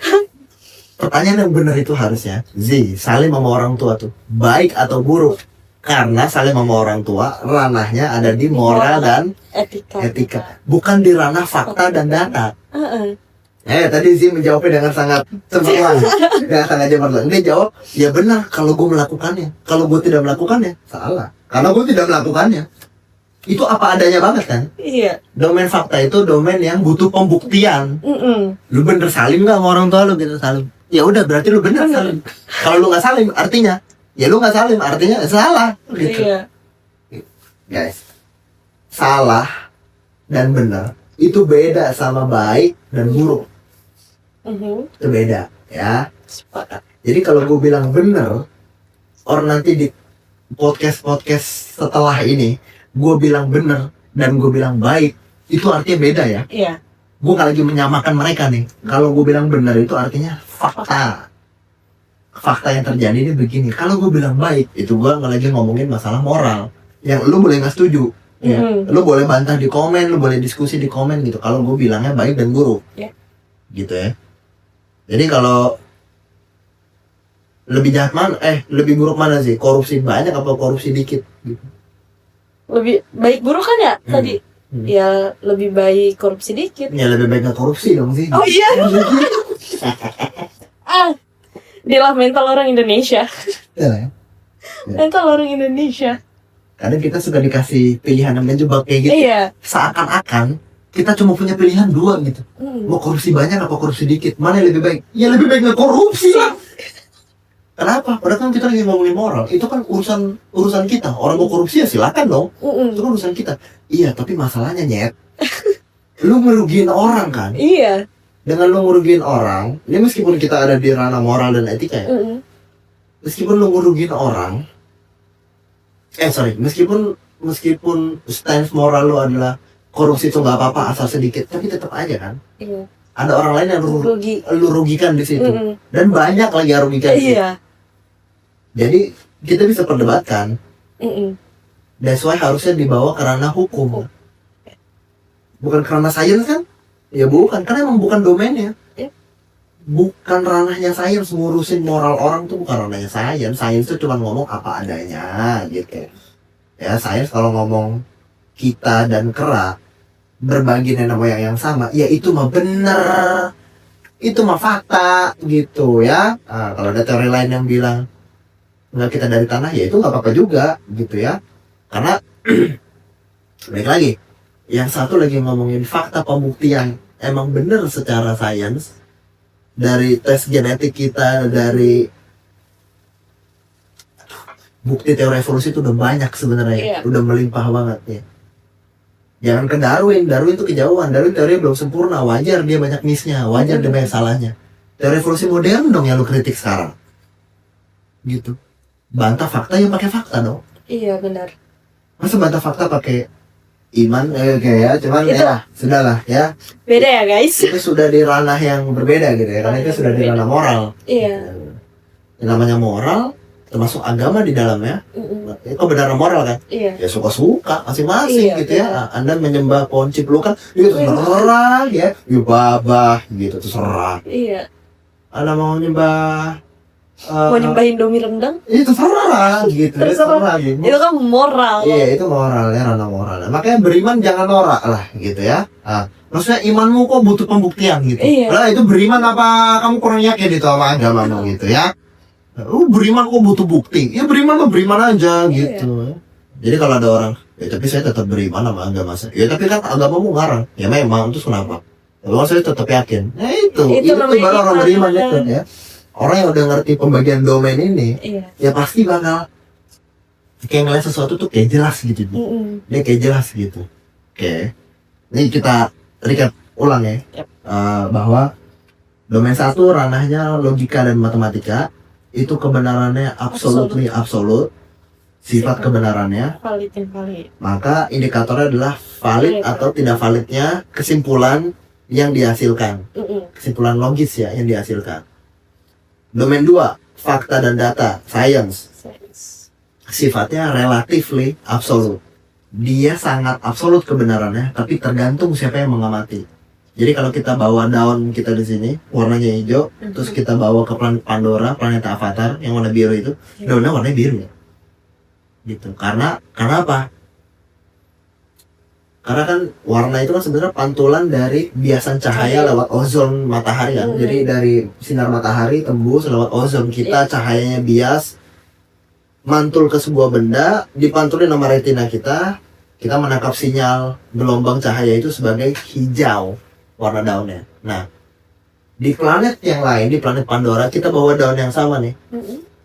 Pertanyaan yang benar itu harusnya salim sama orang tua tuh baik atau buruk? Karena salim sama orang tua ranahnya ada di moral dan etika. Bukan di ranah fakta dan data. Tadi menjawabnya dengan sangat cemerlang. Dengan sangat cemerlang. Dia jawab, ya benar kalau gue melakukannya. Kalau gue tidak melakukannya, salah. Karena gue tidak melakukannya. Itu apa adanya banget kan? Iya. Domain fakta itu domain yang butuh pembuktian. Lu bener salim gak sama orang tua lu gitu salim? Ya udah berarti lu bener salim. Kalau lu nggak salim artinya, ya lu nggak salim artinya salah. Gitu. Iya. Guys, salah dan benar itu beda sama baik dan buruk. Itu beda ya. Sepakat. Jadi kalau gue bilang bener, orang nanti di podcast setelah ini gue bilang bener dan gue bilang baik, itu artinya beda ya. Iya. Gue gak lagi menyamakan mereka nih. Kalau gue bilang bener itu artinya fakta. Fakta yang terjadi ini begini. Kalau gue bilang baik, itu gue gak lagi ngomongin masalah moral. Yang lu boleh gak setuju. Ya. Lu boleh bantah di komen, lu boleh diskusi di komen gitu. Kalau gue bilangnya baik dan buruk. Gitu ya. Jadi kalau lebih jahat mana? Lebih buruk mana sih? Korupsi banyak apa korupsi dikit? Gitu. Lebih baik buruk kan ya tadi? Ya lebih baik korupsi dikit. Ya lebih baik gak korupsi dong sih. Oh iya. Dialah mental orang Indonesia. Ya. Mental orang Indonesia. Kadang kita suka dikasih pilihan yang menjebak kayak gitu. Iya. Seakan-akan kita cuma punya pilihan 2 gitu. Mau korupsi banyak apa korupsi dikit? Mana yang lebih baik? Ya lebih baik nggak korupsi lah. Kenapa? Padahal kan kita lagi ngomongin moral. Itu kan urusan kita. Orang mau korupsi ya silakan dong. Itu kan urusan kita. Iya, tapi masalahnya Nyet, lu ngerugiin orang kan? Iya. Dengan lu ngerugiin orang, ini meskipun kita ada di ranah moral dan etika ya. Meskipun lu ngerugiin orang, meskipun stance moral lu adalah korupsi itu nggak apa-apa asal sedikit, tapi tetap aja kan. Iya. Ada orang lain yang Rugi. lu rugikan di situ. Dan banyak lagi yang rugikan di situ. Iya. Jadi kita bisa perdebatkan. That's why harusnya dibawa ke ranah hukum. Bukan karena sains kan? Ya bukan, karena emang bukan domainnya. Bukan ranahnya sains ngurusin moral orang tuh, bukan ranahnya sains. Sains tuh cuma ngomong apa adanya gitu. Ya sains kalau ngomong kita dan kera berbagi nenek moyang yang sama, ya itu mah bener, itu mah fakta gitu ya. Nah, kalau ada teori lain yang bilang nggak kita dari tanah, ya itu nggak apa-apa juga gitu ya. Karena balik lagi, yang satu lagi ngomongin fakta pembuktian emang bener secara sains, dari tes genetik kita, dari bukti teori evolusi itu udah banyak sebenarnya, udah melimpah banget ya. Jangan ke Darwin tuh kejauhan. Darwin teorinya belum sempurna, wajar dia banyak missnya, wajar dia banyak salahnya. Teori evolusi modern dong yang lu kritik sekarang, gitu. Bantah fakta ya pakai fakta dong. Iya benar. Masa bantah fakta pakai iman kayak cuman itu, ya sudahlah ya. Beda ya guys. Itu sudah di ranah yang berbeda gitu ya, karena itu sudah di ranah moral. Iya. Yang namanya moral termasuk agama di dalamnya. Itu kebenaran moral kan? Iya. Ya suka-suka masing-masing gitu ya. Anda menyembah pohon ciplukan, itu terserah ya. Ya babah gitu terserah. Iya. Anda mau nyembah mau nyembahin Indomie rendang? Itu terserah gitu. Terserah gitu. Itu kan moral. Iya, itu moral ya, ranah moral. Makanya beriman jangan norak lah gitu ya. Maksudnya imanmu kok butuh pembuktian gitu. Iya. Lah itu beriman apa kamu kurang yakin itu sama agamamu gitu ya. Beriman kok butuh bukti. Ya beriman mah beriman aja gitu. Jadi kalau ada orang, ya tapi saya tetap beriman sama agama saya. Ya tapi kan agamamu ngarang. Ya memang, terus kenapa? Kalau saya tetap yakin. Nah itu baru orang beriman itu ya. Orang yang udah ngerti pembagian domain ini, ya pasti bakal kayak ngeliat sesuatu tuh kayak jelas gitu. Dia kayak jelas gitu. Oke. Ini kita recap ulang ya. Bahwa domain satu ranahnya logika dan matematika. Itu kebenarannya absolutely absolute. Sifat kebenarannya valid. Maka indikatornya adalah valid atau tidak validnya kesimpulan yang dihasilkan. Kesimpulan logis ya yang dihasilkan. Domain 2, fakta dan data, science. Sifatnya relatively absolute. Dia sangat absolut kebenarannya, tapi tergantung siapa yang mengamati. Jadi kalau kita bawa daun kita di sini, warnanya hijau, terus kita bawa ke planet Pandora, planet Avatar yang warna biru itu, daunnya warnanya biru ya. Gitu. Karena apa? Karena kan warna itu kan sebenarnya pantulan dari biasan cahaya lewat ozon matahari kan. Jadi dari sinar matahari tembus lewat ozon kita, cahayanya bias mantul ke sebuah benda, dipantulin sama retina kita menangkap sinyal gelombang cahaya itu sebagai hijau warna daunnya. Nah, di planet yang lain, di planet Pandora, kita bawa daun yang sama nih.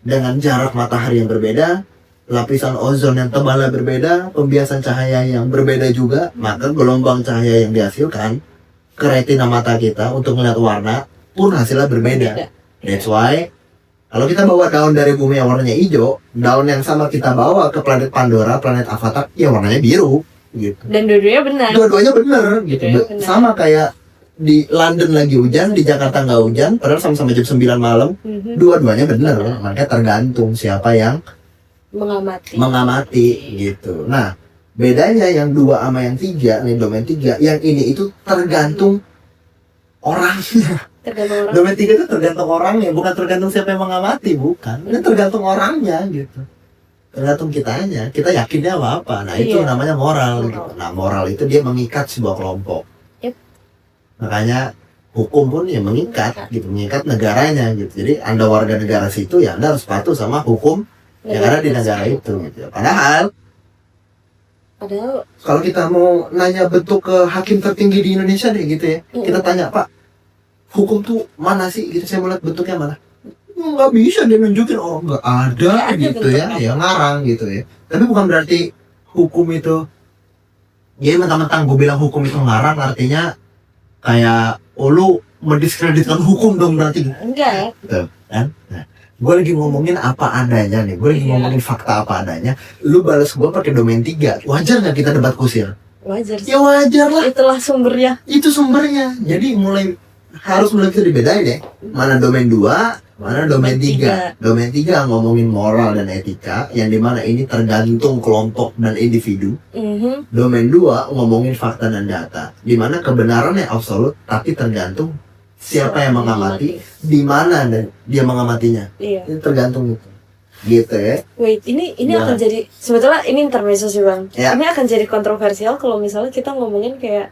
Dengan jarak matahari yang berbeda, lapisan ozon yang tebalnya berbeda, pembiasan cahaya yang berbeda juga, maka gelombang cahaya yang dihasilkan ke retina mata kita untuk melihat warna pun hasilnya berbeda. That's why kalau kita bawa daun dari bumi yang warnanya hijau, daun yang sama kita bawa ke planet Pandora, planet Avatar, ya warnanya biru gitu. Dan dua-duanya benar. Dua-duanya benar gitu. Sama kayak di London lagi hujan, di Jakarta nggak hujan, padahal sama-sama jam 9 malam. Dua-duanya benar. Makanya tergantung siapa yang mengamati gitu. Nah, bedanya yang 2 sama yang 3 nih, domain 3, yang ini itu tergantung orangnya. Domain 3 itu tergantung orangnya, bukan tergantung siapa yang mengamati, bukan. Ini tergantung orangnya gitu. Tergantung kitanya, kita yakinnya apa. Nah, itu namanya moral gitu. Nah, moral itu dia mengikat sebuah kelompok. Makanya hukum pun ya mengikat gitu, mengikat negaranya gitu. Jadi Anda warga negara situ ya Anda harus patuh sama hukum yang ada di negara itu gitu. Padahal kalau kita mau nanya bentuk ke hakim tertinggi di Indonesia deh gitu ya, kita tanya, Pak, hukum tuh mana sih gitu, saya mau lihat bentuknya mana. nggak bisa dia nunjukin, oh nggak ada gitu ya, ya ngarang gitu ya. Tapi bukan berarti hukum itu, ya mentang-mentang gue bilang hukum itu ngarang artinya kayak lu mendiskreditkan hukum dong berarti. Enggak. Betul kan? Nah, gue lagi ngomongin apa adanya nih, gue lagi Iya. ngomongin fakta apa adanya. Lu balas gue pakai domain 3, wajar nggak kita debat kusir? Wajar sih. Ya wajar lah, Itulah sumbernya. itu sumbernya. Jadi harus mulai bisa dibedain ya, mana domain 2, mana domain 3. Domain 3 ngomongin moral dan etika, yang dimana ini tergantung kelompok dan individu. Domain 2 ngomongin fakta dan data, dimana kebenarannya absolut tapi tergantung siapa yang mengamati, di mana dan dia mengamatinya. Iya. Ini tergantung gitu ya. Wait, ini Gimana? akan jadi, sebetulnya ini intermezzo sih bang. Ya. Ini akan jadi kontroversial kalau misalnya kita ngomongin kayak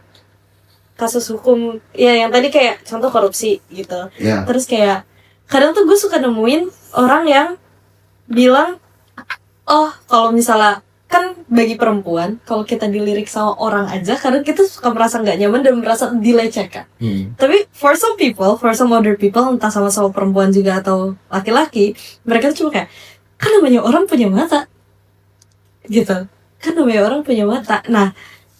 kasus hukum, ya yang tadi kayak contoh korupsi gitu. Ya. Terus kayak kadang tuh gue suka nemuin orang yang bilang, oh kalau misalnya kan bagi perempuan kalau kita dilirik sama orang aja kadang kita suka merasa nggak nyaman dan merasa dilecehkan. Tapi for some people, for some other people, entah sama-sama perempuan juga atau laki-laki, mereka tuh cuma kayak, kan namanya orang punya mata gitu, kan namanya orang punya mata. Nah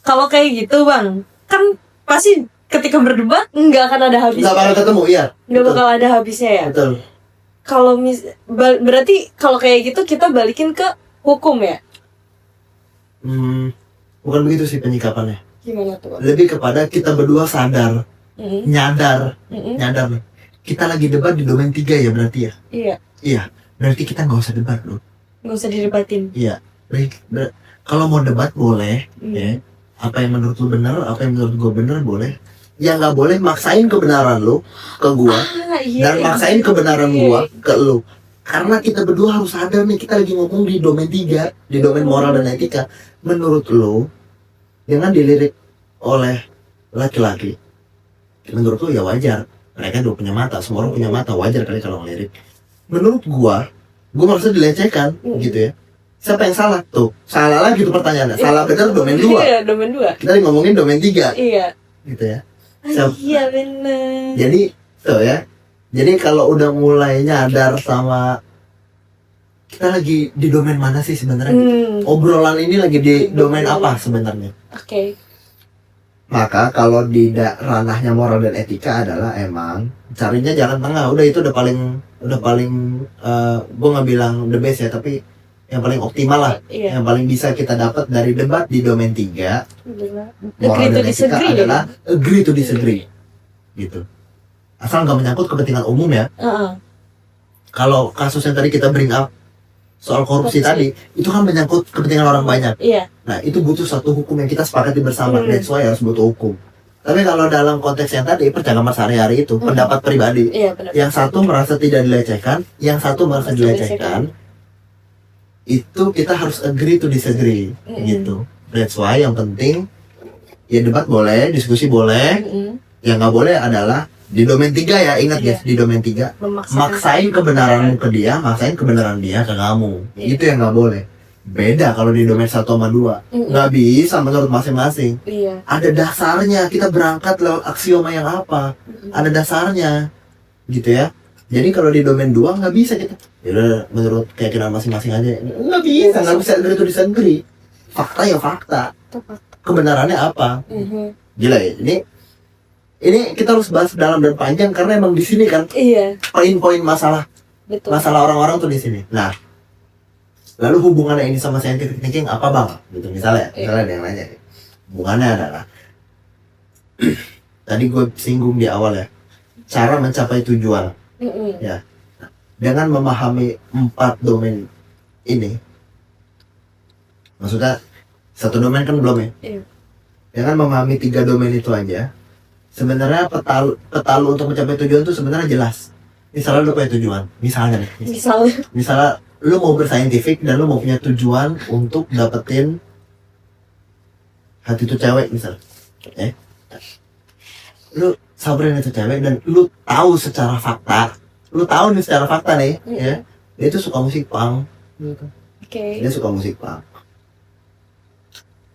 kalau kayak gitu bang, kan pasti ketika berdebat nggak akan ada habisnya. Nggak bakal ketemu, iya. Nggak bakal ada habisnya ya. Betul. Kalau berarti kalau kayak gitu kita balikin ke hukum ya? Bukan begitu sih penyikapannya. Gimana tuh? Lebih kepada kita berdua sadar, Mm-mm. nyadar Mm-mm. nih. Kita lagi debat di domain 3 ya berarti ya. Iya, Iya, berarti kita nggak usah debat loh. nggak usah didebatin. Iya, kalau mau debat boleh, Mm. ya. Apa yang menurut lu benar, apa yang menurut gua benar boleh. Yang nggak boleh maksain kebenaran lu ke gua dan maksain kebenaran gua ke lu. Karena kita berdua harus sadar nih, kita lagi ngomong di domain 3, di domain moral dan etika. Menurut lu, jangan dilirik oleh laki-laki. Menurut lu ya wajar. Mereka juga punya mata, semua orang punya mata, wajar kali kalau ngelirik. Menurut gua merasa dilecehkan, gitu ya. Siapa yang salah? Tuh, salah lagi tuh pertanyaannya. Salah benar domain 2. Iya, domain 2. Kita lagi ngomongin domain 3, Iya. gitu ya. Iya benar. Jadi, tuh ya. Jadi kalau udah mulai nyadar sama kita lagi di domain mana sih sebenarnya? Obrolan ini lagi di domain apa sebenarnya? Oke. Maka kalau di ranahnya moral dan etika adalah emang carinya jalan tengah. Udah itu udah paling gue nggak bilang the best ya, tapi yang paling optimal lah. Iya. Yang paling bisa kita dapat dari debat di domain 3 Benar. moral Agree to dan etika disagree adalah agree to disagree, gitu. Asal nggak menyangkut kepentingan umum ya. Kalau kasus yang tadi kita bring up soal korupsi tadi, itu kan menyangkut kepentingan orang banyak. Iya. Nah, itu butuh satu hukum yang kita sepakati bersama. That's why harus butuh hukum. Tapi kalau dalam konteks yang tadi, percakapan sehari-hari itu, pendapat pribadi. Iya benar. Yang satu merasa tidak dilecehkan, yang satu merasa dilecehkan. Itu kita harus agree to disagree, gitu. That's why yang penting, ya debat boleh, diskusi boleh. Yang nggak boleh adalah di domain 3 ya, ingat guys, di domain 3 maksain kebenaranmu ke dia, maksain kebenaran dia ke kamu. Itu yang nggak boleh. Beda kalau di domain 1 sama 2. Nggak bisa menurut masing-masing. Iya. Ada dasarnya, kita berangkat lewat aksioma yang apa. Ada dasarnya, gitu ya. Jadi kalau di domain 2 nggak bisa kita, ya menurut keyakinan masing-masing aja. Nggak bisa agree to disagree. Fakta ya fakta. Kebenarannya apa? Gila ya, ini kita harus bahas dalam dan panjang karena emang di sini kan Iya. poin-poin masalah Betul. orang-orang tuh di sini. Nah, lalu hubungannya ini sama scientific thinking apa bang? Gitu misalnya ada yang nanya. Hubungannya adalah tadi gue singgung di awal ya, cara mencapai tujuan. Ya, dengan memahami 4 domain ini, maksudnya satu domain kan belum ya? Iya. Dengan memahami 3 domain itu aja, sebenarnya peta lu untuk mencapai tujuan itu sebenarnya jelas. Misalnya lu punya tujuan, misalnya lu mau bersaintifik dan lu mau punya tujuan untuk dapetin hati tuh cewek misalnya. Lu samperin itu cewek dan lu tahu secara fakta, nih, ya, dia tuh suka musik punk. Dia suka musik punk.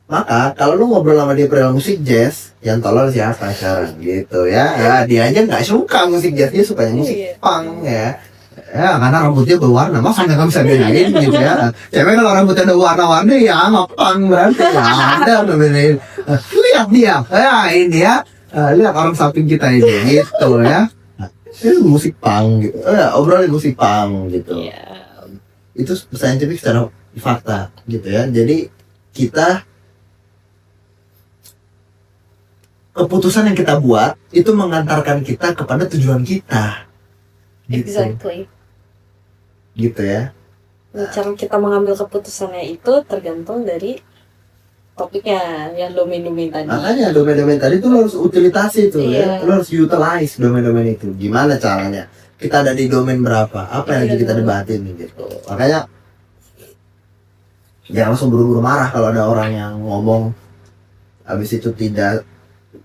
Maka kalau lu ngobrol sama dia perihal musik jazz, yang tolol siapa sekarang gitu ya. Ya dia aja nggak suka musik jazz, dia sukanya musik punk ya. ya karena rambutnya berwarna, masa nggak bisa bedain gitu ya. Cewek kalau rambutnya ada warna-warni ya ngapang berarti ya ada bedain. Lihat dia, ya ini ya, lihat orang samping kita ini gitu ya. Ini musik punk gitu, obrolan musik punk gitu. Iya. Itu scientific secara fakta gitu ya. Jadi kita keputusan yang kita buat itu mengantarkan kita kepada tujuan kita. Gitu. Exactly. Gitu ya. Nah, cara kita mengambil keputusannya itu tergantung dari topiknya yang domain-domain tadi. Makanya domain-domain tadi tuh lo harus utilitasi tuh Iya. ya. Lo harus utilize domain-domain itu. Gimana caranya? Kita ada di domain berapa? Apa yang lagi kita debatin gitu. Makanya jangan langsung buru-buru marah kalau ada orang yang ngomong habis itu tidak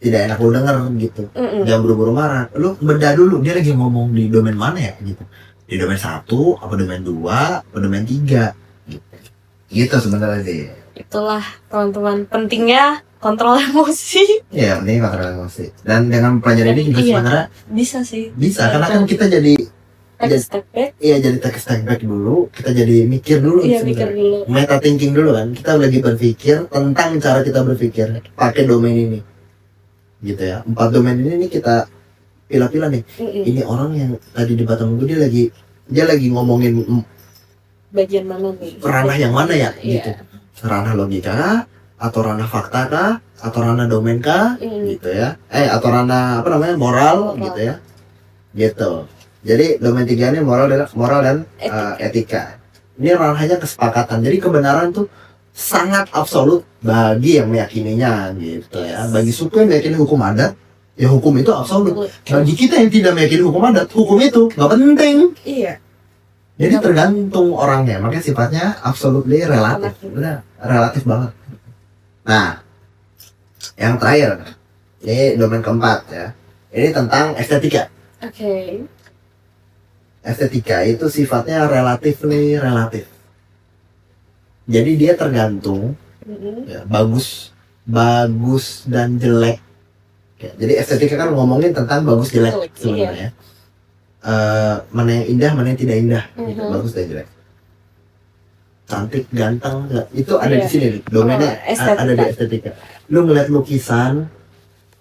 enak lo denger gitu. Jangan buru-buru marah. Lu beda dulu dia lagi ngomong di domain mana ya gitu. Di domain 1, apa domain 2, apa domain 3 gitu. Gitu sebenarnya sih. Itulah teman-teman pentingnya kontrol emosi. Ya, ini kontrol emosi. Dan dengan pelajaran ini juga Iya. sebenarnya Bisa sih. bisa karena kan kita jadi Take a step back. iya jadi take a step back dulu, kita jadi mikir dulu Iya, sebenarnya. mikir dulu. Meta thinking dulu kan. Kita lagi berpikir tentang cara kita berpikir pakai domain ini. Gitu ya. 4 domain ini kita pilah-pilah nih. Ini orang yang tadi di Batam gue dia lagi ngomongin Bagian mana nih? ranah yang mana ya Iya. gitu. Ranah logika kah? Atau ranah fakta kah? Atau ranah domain kah? Gitu ya. Atau ranah apa namanya? Moral gitu ya. Gitu. Jadi domain 3 ini moral dan etika. Ini ranahnya kesepakatan. Jadi kebenaran tuh sangat absolut bagi yang meyakininya gitu ya. Bagi suku yang meyakini hukum adat, ya hukum itu absolut. Bagi kita yang tidak meyakini hukum adat, hukum itu nggak penting. Iya. Jadi tergantung orangnya, makanya sifatnya absolutely relatif. Benar, relatif banget. Nah, yang terakhir, ini domain keempat ya. Ini tentang estetika. Oke. Estetika itu sifatnya relatif. Jadi dia tergantung ya, bagus dan jelek. Ya, jadi estetika kan ngomongin tentang bagus jelek sebenarnya. Mana yang indah, mana yang tidak indah, gitu, bagus dan jelek. Cantik, ganteng, itu ada di sini nih. Domainnya ada di estetika. Lu ngeliat lukisan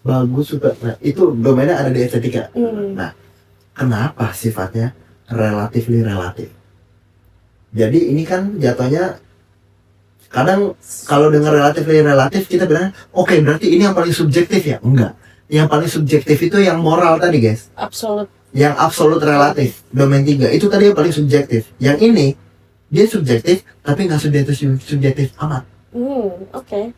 bagus suka, nah, itu domainnya ada di estetika. Nah, kenapa sifatnya relatif? Jadi ini kan jatuhnya kadang kalau dengar relatif kita bilang oke, berarti ini yang paling subjektif ya? Enggak. Yang paling subjektif itu yang moral tadi guys. Absolut. Yang absolut relatif, domain 3 itu tadi yang paling subjektif. Yang ini dia subjektif tapi nggak subjektif amat. Oke.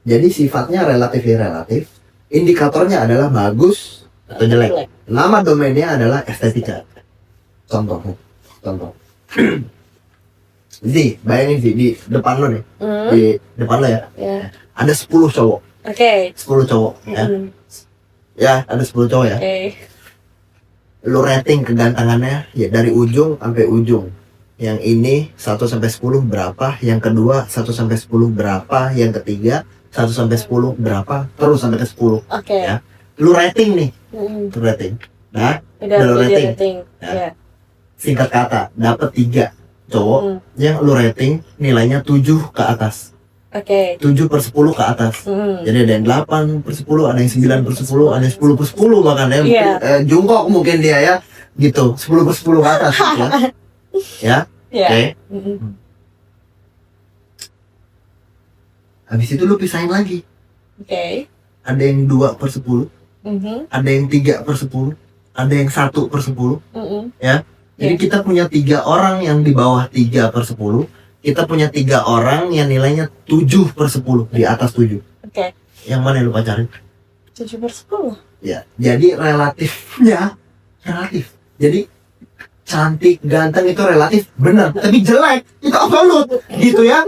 Jadi sifatnya relatif. Indikatornya adalah bagus atau jelek. Nama domainnya adalah estetika. Contoh. Jadi bayangin sih di depan lo nih, di depan lo ya, Ya. ada 10 cowok. Oke. 10 cowok ya. Ya, ada 10 cowok ya. Oke. Lu rating kegantengannya ya dari ujung sampai ujung. Yang ini 1 sampai 10 berapa, yang kedua 1 sampai 10 berapa, yang ketiga 1 sampai 10 berapa, terus sampai ke 10. Oke. Ya. Lu rating nih, lu rating. Nah, Udah lu rating. rating. Ya. Ya. Singkat kata, dapat 3 cowok yang lu rating nilainya 7 ke atas. Oke. 7/10 ke atas. Jadi ada yang 8/10, ada yang 9/10, ada yang 10/10 bahkan ya. Iya. Jungkok mungkin dia ya. Gitu, 10/10 ke atas gitu ya. Ya. Ya. Oke. Habis itu lu pisahin lagi. Oke. Ada yang 2/10, ada yang 3/10, ada yang 1/10 ya. Jadi kita punya 3 orang yang di bawah 3/10. Kita punya 3 orang yang nilainya 7/10, di atas 7. Oke. Yang mana yang lu pacarin? 7/10. Ya, jadi relatifnya relatif. Jadi cantik, ganteng itu relatif, benar. Tapi jelek itu absolut, gitu ya.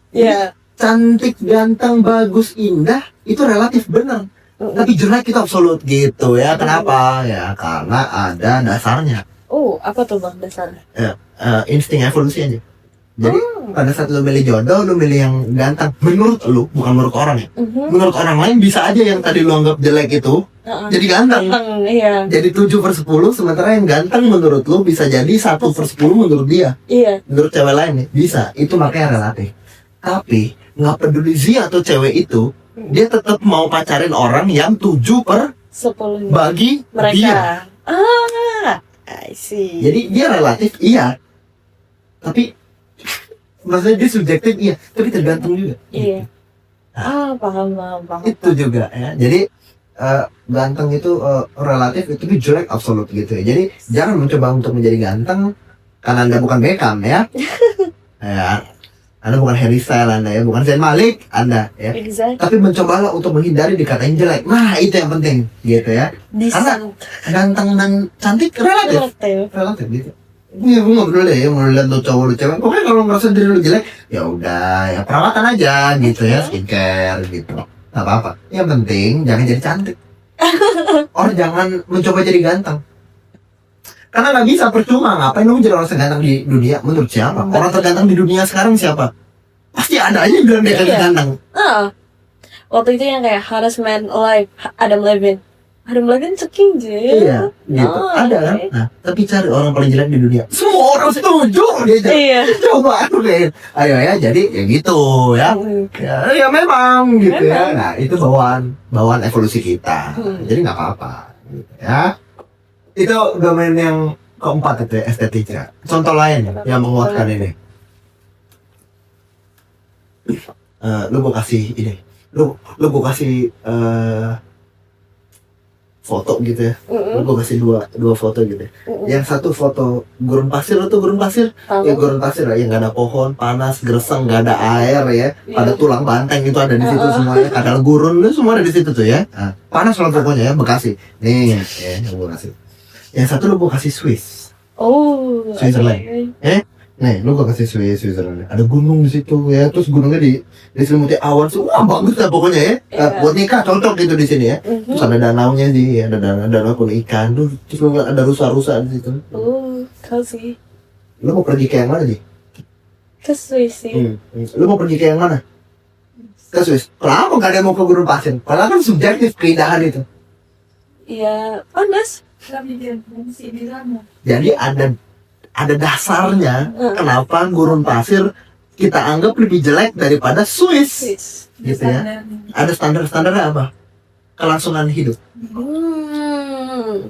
Ya. Cantik, ganteng, bagus, indah itu relatif, benar. Tapi jelek itu absolut, gitu ya. Kenapa? Ya karena ada dasarnya. Apa tuh bang dasarnya? Insting evolusi aja. Jadi pada saat lu milih jodoh, lu milih yang ganteng. Menurut lu, bukan menurut orang ya. Menurut orang lain bisa aja yang tadi lu anggap jelek itu jadi ganteng. Iya. Jadi 7/10, sementara yang ganteng menurut lu bisa jadi 1/10 menurut dia. Iya. Menurut cewek lain nih, bisa. Itu makanya relatif. Tapi nggak peduli dia atau cewek itu, dia tetap mau pacarin orang yang 7/10 bagi mereka. dia. I see. Jadi dia relatif iya, tapi maksudnya dia subjektif iya, tapi tergantung juga. Iya. Paham. Itu juga ya. Jadi ganteng itu relatif, itu jelek absolut gitu ya. Jadi jangan mencoba untuk menjadi ganteng karena Anda bukan Beckham ya. Ya, Anda bukan Harry Styles Anda ya, bukan Zayn Malik Anda ya. Exactly. Tapi mencobalah untuk menghindari dikatain jelek. Nah, itu yang penting gitu ya. Karena ganteng dan cantik relatif gitu. Iya, gue nggak peduli ya, mau lihat lu cowok lu cewek. Pokoknya kalau merasa diri lu jelek, ya udah, ya perawatan aja gitu ya, skincare gitu. Gak apa-apa. Yang penting jangan jadi cantik. Or jangan mencoba jadi ganteng. Karena nggak bisa, percuma. Ngapain lu jadi orang terganteng di dunia? Menurut siapa? Orang terganteng di dunia sekarang siapa? Pasti ada aja yang bilang dia ganteng. Waktu itu yang kayak Hardest Man Alive, Adam Levine ceking je. Iya, gitu. Ada kan? Nah, tapi cari orang paling jelek di dunia. Semua orang setuju dia. Iya. Coba aku deh. Ayo ya, jadi ya gitu ya. Ya memang gitu ya. Nah, itu bawaan evolusi kita. Jadi nggak apa-apa gitu ya. Itu domain yang keempat itu ya, estetika. Contoh lain yang menguatkan ini. Lu gue kasih ini. Lu gue kasih foto gitu ya. Gue kasih dua foto gitu ya. Yang satu foto gurun pasir, lo tuh gurun pasir. Ya gurun pasir lah, yang gak ada pohon, panas, gersang, gak ada air ya. Ada tulang banteng itu ada di situ semuanya. Kadal gurun itu semua ada di situ tuh ya. Nah, panas lah pokoknya ya, Bekasi. Nih, ya yang gue kasih. Yang satu lo gue kasih Swiss. Switzerland. Nih, lu gua kasih Switzerland. Ada gunung di situ ya, terus gunungnya diselimuti awan, wah bagus lah pokoknya ya. Buat nikah cocok gitu di sini ya. Terus ada danaunya sih, ada danau penuh ikan. Terus lu ngeliat ada rusa-rusa di situ. Cozy. Lu mau pergi ke yang mana sih? Ke Swiss sih. Lu mau pergi ke yang mana? Ke Swiss. Kenapa gak ada yang mau ke gurun pasir? Padahal kan subjektif keindahan itu. Iya, panas. Jadi ada dasarnya kenapa gurun pasir kita anggap lebih jelek daripada Swiss. Gitu ya. Ada standar-standarnya apa? Kelangsungan hidup.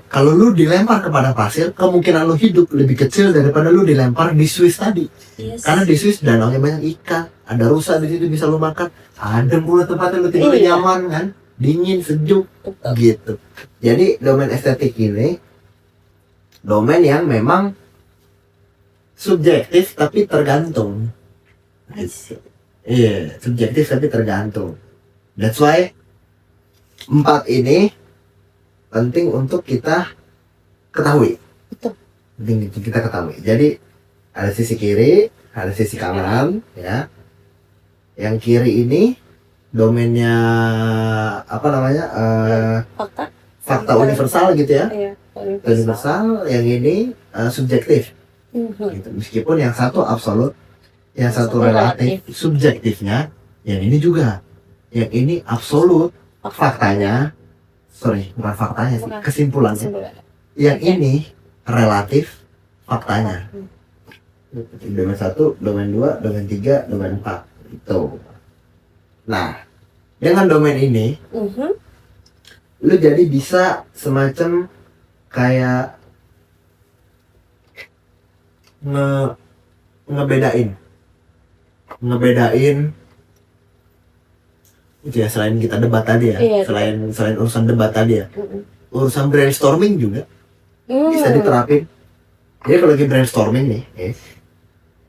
Kalau lu dilempar kepada pasir, kemungkinan lu hidup lebih kecil daripada lu dilempar di Swiss tadi. Karena di Swiss danaunya banyak ikan, ada rusa di situ bisa lu makan, adem pula tempatnya lu tidur nyaman kan, dingin sejuk gitu. Jadi domain estetik ini domain yang memang subjektif tapi tergantung. Iya, subjektif tapi tergantung. That's why 4 ini penting untuk kita ketahui. Penting untuk kita ketahui. Jadi ada sisi kiri, ada sisi kanan, ya. Yang kiri ini domainnya apa namanya? Fakta universal gitu ya. Universal. Yang ini subjektif. Gitu. Meskipun yang satu absolut, yang satu relatif, subjektifnya, yang ini juga, yang ini absolut, faktanya, bukan faktanya sih, kesimpulannya. Yang ini relatif, faktanya. Domain 1, domain 2, domain 3, domain 4 itu. Nah, dengan domain ini, lu jadi bisa semacam kayak ngebedain itu ya, selain kita debat tadi ya, selain urusan debat tadi ya, urusan brainstorming juga bisa diterapin. Jadi kalau lagi brainstorming nih,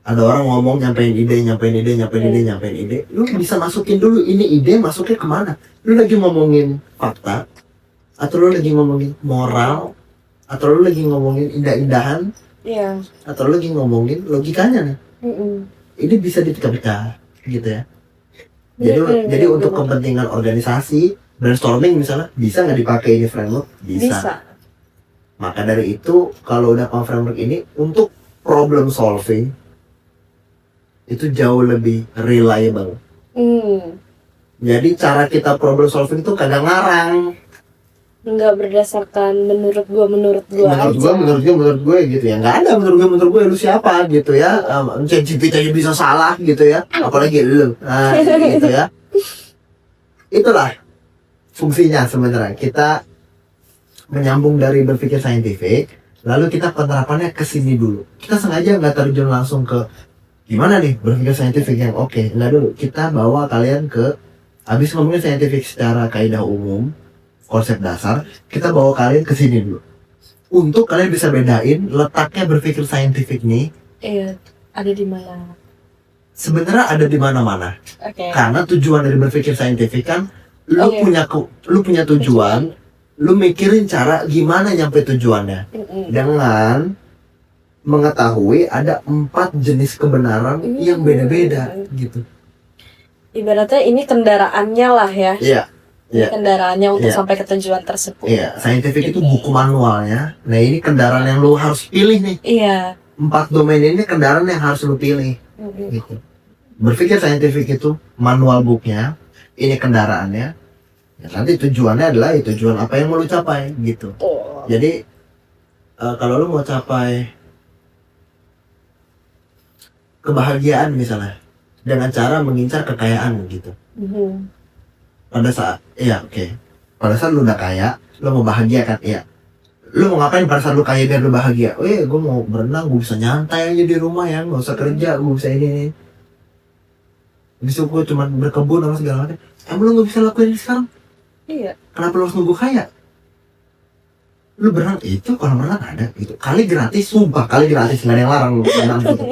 ada orang ngomong nyampein ide, lu bisa masukin dulu ini ide masuknya kemana. Lu lagi ngomongin fakta, atau lu lagi ngomongin moral, atau lu lagi ngomongin indah-indahan, atau lu lagi ngomongin logikanya nih. Ini bisa dipecah-pecah gitu ya. Jadi untuk kepentingan organisasi, brainstorming misalnya, bisa nggak dipakai ini framework? Bisa. Maka dari itu, kalau udah pakai framework ini untuk problem solving, itu jauh lebih reliable. Hmm. Jadi cara kita problem solving itu kadang ngarang. Nggak berdasarkan menurut gua aja. Menurut gue gitu ya. Nggak ada menurut gue lu siapa gitu ya. ChatGPT aja bisa salah gitu ya. Apalagi lu. Nah, gitu ya. Itulah fungsinya sebenarnya. Kita menyambung dari berpikir saintifik, lalu kita penerapannya ke sini dulu. Kita sengaja nggak terjun langsung ke gimana nih berpikir saintifik yang oke. Nggak dulu. Kita bawa kalian ke habis ngomongin saintifik secara kaidah umum, konsep dasar, kita bawa kalian ke sini dulu. Untuk kalian bisa bedain letaknya berpikir saintifik nih. Iya, ada di mana? Sebenarnya ada di mana-mana. Oke. Karena tujuan dari berpikir saintifik kan, lu Oke. punya tujuan, lu mikirin cara gimana nyampe tujuannya. Dengan mengetahui ada 4 jenis kebenaran yang beda-beda gitu. Ibaratnya ini kendaraannya lah ya. Iya. Ini kendaraannya untuk Iya. sampai ke tujuan tersebut. Iya, saintifik itu buku manualnya. Nah, ini kendaraan yang lu harus pilih nih. Iya. 4 domain ini kendaraan yang harus lu pilih. Gitu. Berpikir saintifik itu manual booknya, ini kendaraannya. Ya, nanti tujuannya adalah tujuan apa yang mau lu capai gitu. Oh. Jadi kalau lu mau capai kebahagiaan misalnya dengan cara mengincar kekayaan gitu. Pada saat pada saat lu udah kaya, lu mau bahagia kan? Iya. Lu mau ngapain pada saat lu kaya biar lu bahagia? Gue mau berenang, gue bisa nyantai aja di rumah ya, nggak usah kerja, gue bisa ini. Bisa gue cuma berkebun sama segala macam. Emang lu nggak bisa lakuin ini sekarang? Iya. Kenapa lu harus nunggu kaya? Lu berenang itu kalau berenang ada gitu. Kali gratis, sumpah kali gratis, nggak ada yang larang lu berenang gitu.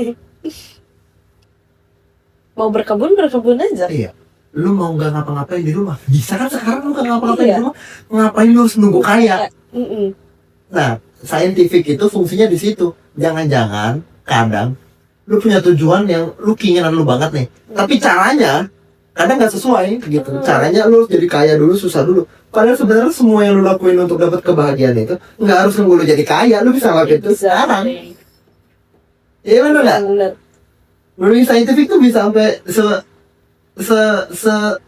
Mau berkebun aja. Iya. Lu mau nggak ngapa-ngapain di rumah? Bisa kan sekarang lu nggak ngapa-ngapain Iya. di rumah? Ngapain lu harus nunggu kaya? Mm-mm. Nah, saintifik itu fungsinya di situ. Jangan-jangan kadang lu punya tujuan yang lu keinginan lu banget nih. Tapi caranya kadang nggak sesuai gitu. Caranya lu harus jadi kaya dulu, susah dulu. Padahal sebenarnya semua yang lu lakuin untuk dapat kebahagiaan itu nggak harus nunggu lu jadi kaya. Lu bisa lakuin itu sekarang. Iya benar nggak? Bener. Berpikir saintifik tuh bisa sampai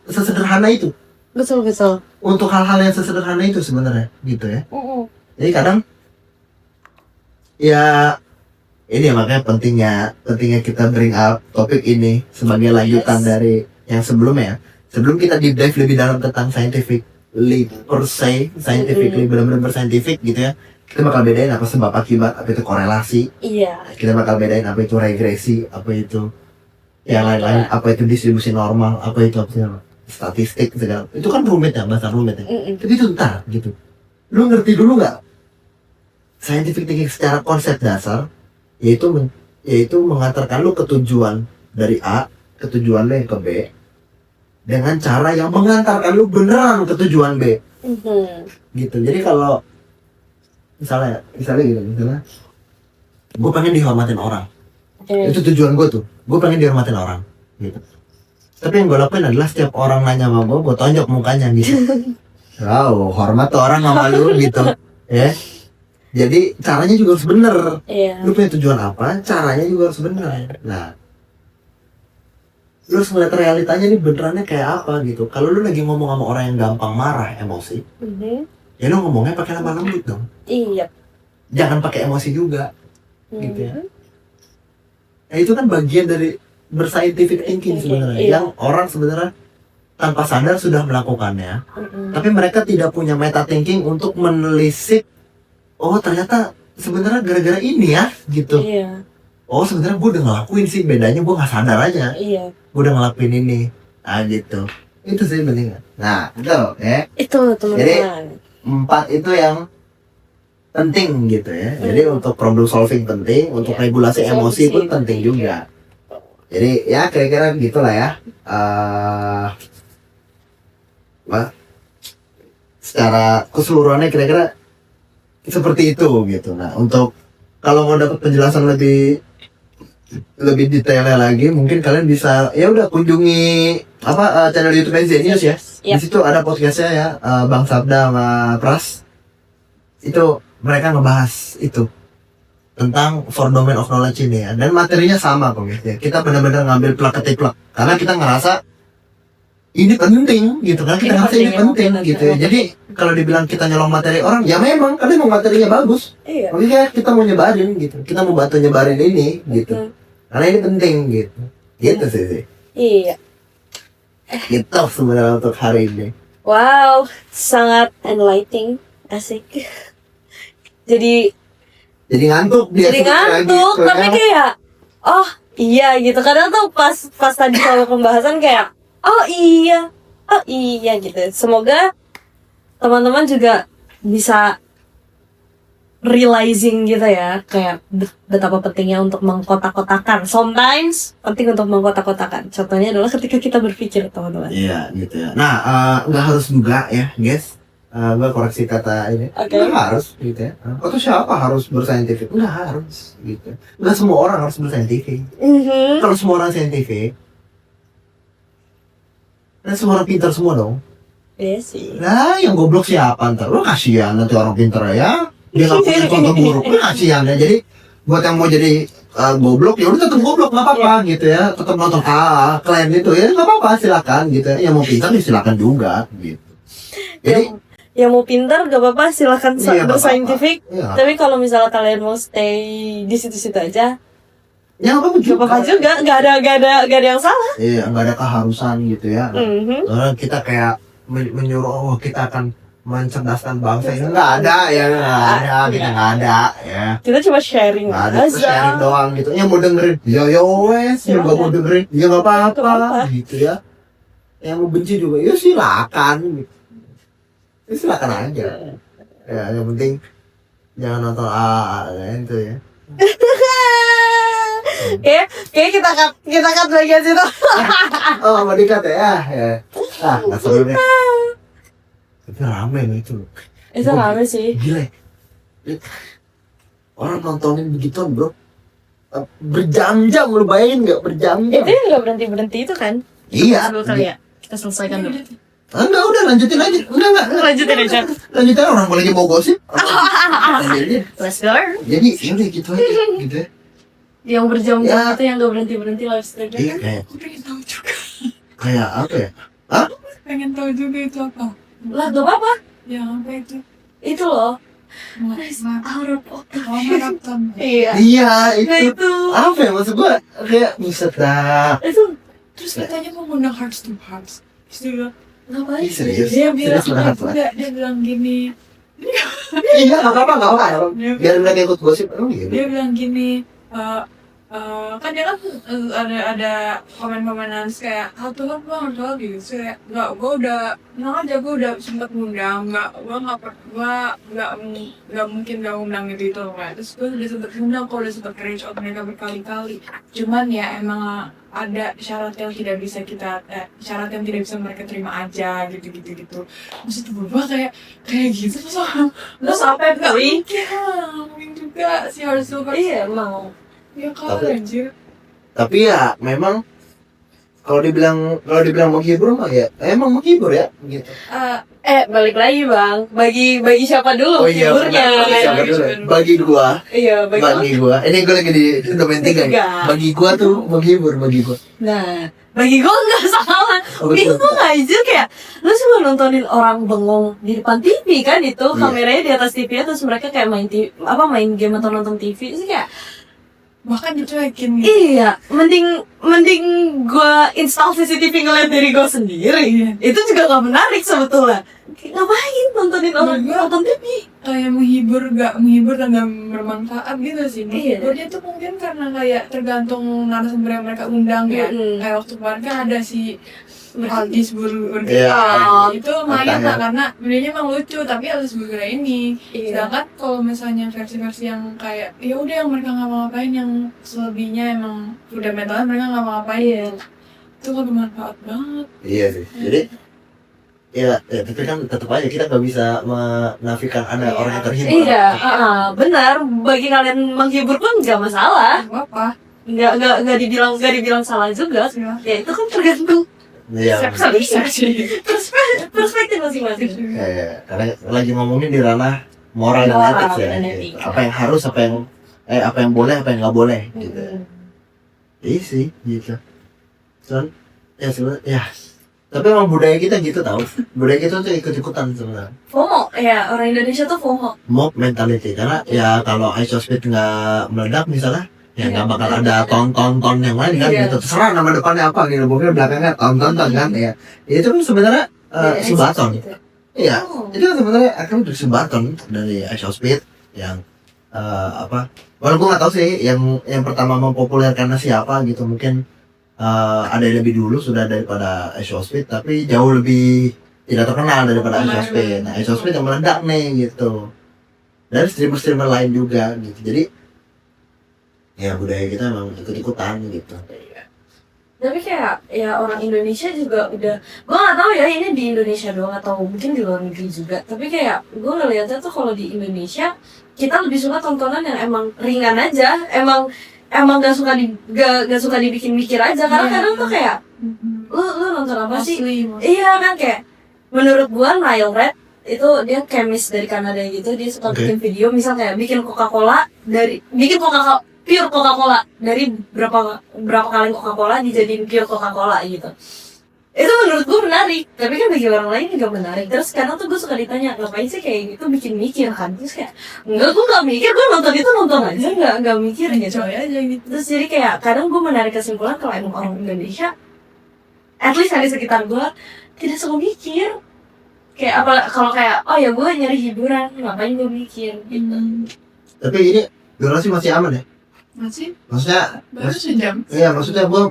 sesederhana itu. Betul. Untuk hal-hal yang sesederhana itu sebenarnya gitu ya. Jadi kadang ya ini makanya pentingnya kita bring up topik ini sebagai lanjutan dari yang sebelumnya. Sebelum kita deep dive lebih dalam tentang scientifically per se, scientifically benar-benar berscientific gitu ya. Kita bakal bedain apa sebab akibat, apa itu korelasi. Iya. Kita bakal bedain apa itu regresi, apa itu yang lain-lain, apa itu distribusi normal, apa itu statistik segala. Itu kan rumit ya, bahasa rumit ya. Tapi itu ntar gitu. Lu ngerti dulu nggak scientific thinking secara konsep dasar, yaitu mengantarkan lu ke tujuan dari A ke tujuan B ke B dengan cara yang mengantarkan lu beneran ke tujuan B. Gitu. Jadi kalau misalnya gue pengen dihormatin orang. Itu tujuan gue tuh. Gue pengen dihormatin orang gitu. Tapi yang gue lakuin adalah setiap orang nanya sama gue tonjok mukanya gitu. Wow, hormat tuh orang sama lu gitu. Ya. Jadi caranya juga harus bener. Iya. Lu punya tujuan apa, caranya juga harus bener. Nah, lu harus ngeliat realitanya nih benerannya kayak apa gitu. Kalau lu lagi ngomong sama orang yang gampang marah, emosi, ya lu ngomongnya pakai lemah lembut dong. Iya. Jangan pakai emosi juga, gitu ya. Nah, itu kan bagian dari berscientific thinking sebenarnya, yang orang sebenarnya tanpa sadar sudah melakukannya, tapi mereka tidak punya meta thinking untuk menelisik. Oh ternyata sebenarnya gara-gara ini ya, gitu. Iya. Oh sebenarnya gue udah ngelakuin sih, bedanya gue nggak sadar aja. Iya. Gue udah ngelakuin ini, gitu. Itu sih penting. Nah itu ya. Itu teman-teman. Jadi 4 itu yang penting gitu ya. Jadi untuk problem solving penting, untuk regulasi emosi pun penting juga. Jadi ya kira-kira gitulah ya. Secara keseluruhannya kira-kira seperti itu gitu. Nah untuk kalau mau dapat penjelasan lebih detailnya lagi, mungkin kalian bisa ya udah kunjungi channel YouTube Zenius ya. Di situ ada podcastnya ya, Bang Sabda sama Pras. Itu mereka ngebahas itu tentang for domain of knowledge ini ya. Dan materinya sama kok guys ya. Kita benar-benar ngambil plak ketik plak karena kita ngerasa ini penting gitu kan, kita ngerasa ini penting gitu ya. Jadi kalau dibilang kita nyolong materi orang, ya memang karena memang materinya bagus. Iya. Makanya kita mau nyebarin gitu, kita mau bantu nyebarin ini gitu. Karena ini penting gitu. Gitu sih. Iya. Gitu sebenarnya untuk hari ini. Wow, sangat enlightening, asik. Jadi ngantuk dia jadi sebenarnya ngantuk, gitu, tapi ya. kayak oh iya gitu. Kadang tuh pas tadi soal pembahasan kayak oh iya gitu. Semoga teman-teman juga bisa realizing gitu ya, kayak betapa pentingnya untuk mengkotak-kotakan. Sometimes penting untuk mengkotak-kotakan. Contohnya adalah ketika kita berpikir, teman-teman. Iya gitu ya. Nah nggak harus juga ya guys. Gue koreksi kata ini. Oke. Nggak harus gitu ya. Atau siapa harus bersaintifik? Nggak harus gitu. Nggak semua orang harus bersaintifik. Kalau semua orang saintifik, dan semua orang pintar semua dong. Iya sih. Nah yang goblok siapa ntar? Lu kasihan nanti orang pintar ya. Dia nggak punya contoh buruk. Lu kasihan ya. Jadi buat yang mau jadi goblok ya udah tetap goblok nggak apa-apa gitu ya. Tetap nonton kalian itu ya nggak apa-apa silakan gitu ya. Yang mau pintar ya silakan juga gitu. Jadi yang mau pintar gak apa-apa, silahkan Iya, bersaintifik. Iya. Tapi kalau misalnya kalian mau stay di situ-situ aja, ya nggak apa-apa gak juga. apa-apa juga, gak ada yang salah. Iya nggak ada keharusan gitu ya. Mhm. Kita kayak menyuruh kita akan mencerdaskan bangsa ini nggak ada ya, kita nggak ada ya. Kita cuma sharing Nggak ada, kita sharing aja. doang gitu. Yang mau dengerin ya wes, yang nggak mau dengerin ya nggak Nggak apa-apa. apa-apa gitu ya. Yang mau benci juga ya silakan gitu. Ya, silakan aja ya, yang penting jangan nonton itu ya. Kayak kita cut bagian situ. Oh mau dikat ya nggak seru deh. Tapi rame loh itu. Itu rame sih. Gila ya. Orang nontonin begituan bro, berjam-jam, lu bayangin nggak berjam-jam. Itu yang gak berhenti itu kan? Iya. Dulu kali ya. Kita selesaikan dulu. Enggak, udah lanjutin aja. Enggak. Lanjutin aja. Lanjutin, orang boleh mau gosip. Let's go. Jadi yaudah gitu aja gitu ya. Yang berjam-jam Ya. itu yang gak berhenti live streamnya Iya kan? kayak Aku pengen tahu juga. apa ya? Hah? Pengen tahu juga itu apa? Lah gak apa-apa. Yang apa itu? Itu loh. Ma- Out of Oh, maraton. Iya. Iya Nah itu. itu. Apa ya maksud gua? Kayak buset dah. Itu Terus katanya mau ngundang Hearts to Hearts. Terus dia bilang, ngapain? Ih, serius? dia bilang, Serius beneran tuh? dia bilang gini, Iya nggak apa-apa. Biar mereka ikut gosip. Oh gitu. dia bilang gini, kan dia kan ada komen-komenan kayak satu kan bang soal gitu. Terus kayak nggak, gue udah tenang aja, gue udah sempet ngundang, gue nggak mungkin nggak undang gitu kan. Terus gue udah sempet ngundang, kok udah sempet reach out mereka berkali-kali. Cuman ya emang ada syarat yang tidak bisa mereka terima aja gitu. Maksud gue kayak gitu Terus apa yang nggak free? mungkin juga si harus super Iya mau. ya kalau anjir. Tapi ya memang kalau dibilang menghibur mah ya emang menghibur ya gitu. Balik lagi bang. Bagi siapa dulu hiburnya? Siapa dulu? Bagi gua. Iya bagi Gua. Ini gua lagi di domain 3 nih. Tiga. Bagi gua tuh menghibur bagi gua. Nah, bagi gue nggak salah. Oh, betul. Bingung aja kayak lu cuma nontonin orang bengong di depan TV kan itu Iya. kameranya di atas TV terus mereka kayak main game atau nonton TV sih kayak Bahkan dicuekin gitu. iya mending gue install CCTV ngeliat diri gue sendiri. Iya. Itu juga gak menarik sebetulnya. Kayak ngapain nontonin orang Iya. nonton TV? Kayak menghibur dan gak bermanfaat gitu sih. Iya. Menghibur dia tuh mungkin karena kayak tergantung narasumber yang mereka undang ya. Mm-mm. Kayak waktu kemarin kan ada si Aldis Burger Iya. itu lumayan Katanya. lah karena videonya emang lucu tapi Aldis Burger ini. Iya. Sedangkan kalau misalnya versi-versi yang kayak ya udah yang mereka nggak mau ngapain yang selebihnya emang fundamentalnya mereka nggak mau ngapain Iya. itu gak bermanfaat banget. Iya sih. Jadi ya tapi kan tetap aja kita nggak bisa menafikan ada Iya. orang yang terhibur. Iya, benar. Bagi kalian menghibur pun nggak masalah. Gak apa-apa. Nggak dibilang salah juga. Ya itu kan tergantung Iya. perspektif masing-masing. Karena lagi ngomongin di ranah moral dan Moral etik ya. dan gitu. etika. Apa yang harus, apa yang apa yang boleh apa yang nggak boleh gitu. Iya sih gitu. Cuman ya sebenarnya ya tapi emang budaya kita gitu tau, budaya kita tuh ikut-ikutan sebenarnya. FOMO ya, orang Indonesia tuh FOMO. Mob mentality, karena ya kalau iSosmed nggak meledak misalnya ya nggak bakal ada tonton yang lain kan gitu. Terserah nama depannya apa gitu, mungkin belakangnya tonton kan ya. Itu kan sebenarnya sumbaton. Gitu. Iya, itu kan sebenarnya akan dari sumbaton dari iSosmed yang apa? Walau gue nggak tahu sih yang pertama mempopulerkannya siapa gitu, mungkin ada yang lebih dulu sudah daripada iSosmed, tapi jauh lebih tidak terkenal daripada iSosmed. Nah, iSosmed yang meledak nih gitu. Dari streamer-streamer lain juga gitu. Jadi ya budaya kita emang ikut-ikutan gitu. Tapi kayak ya orang Indonesia juga udah, gue nggak tahu ya ini di Indonesia doang atau mungkin di luar negeri juga. Tapi kayak gue ngeliatnya tuh kalau di Indonesia kita lebih suka tontonan yang emang ringan aja, emang gak suka dibikin mikir aja, karena kadang tuh kayak lu nonton apa sih? Iya kan, kayak menurut gua Nile Red itu dia chemist dari Kanada gitu, dia suka bikin video misal kayak bikin Coca-Cola pure Coca-Cola dari berapa kaleng Coca-Cola dijadiin pure Coca-Cola gitu. Itu menurut gue menarik, tapi kan bagi orang lain juga menarik. Terus kadang tuh gue suka ditanya, ngapain sih kayak gitu bikin mikir kan? Terus kayak, enggak, gue gak mikir, gue nonton itu nonton aja, gak mikir gitu. Aja gitu. Terus jadi kayak kadang gue menarik kesimpulan kalau emang orang Indonesia, at least di sekitar gue tidak suka mikir. Kayak apa kalau kayak, oh ya gue nyari hiburan, ngapain gue mikir gitu. Tapi ini durasi masih aman ya? Masih? Maksudnya Baru sejam. iya, maksudnya gue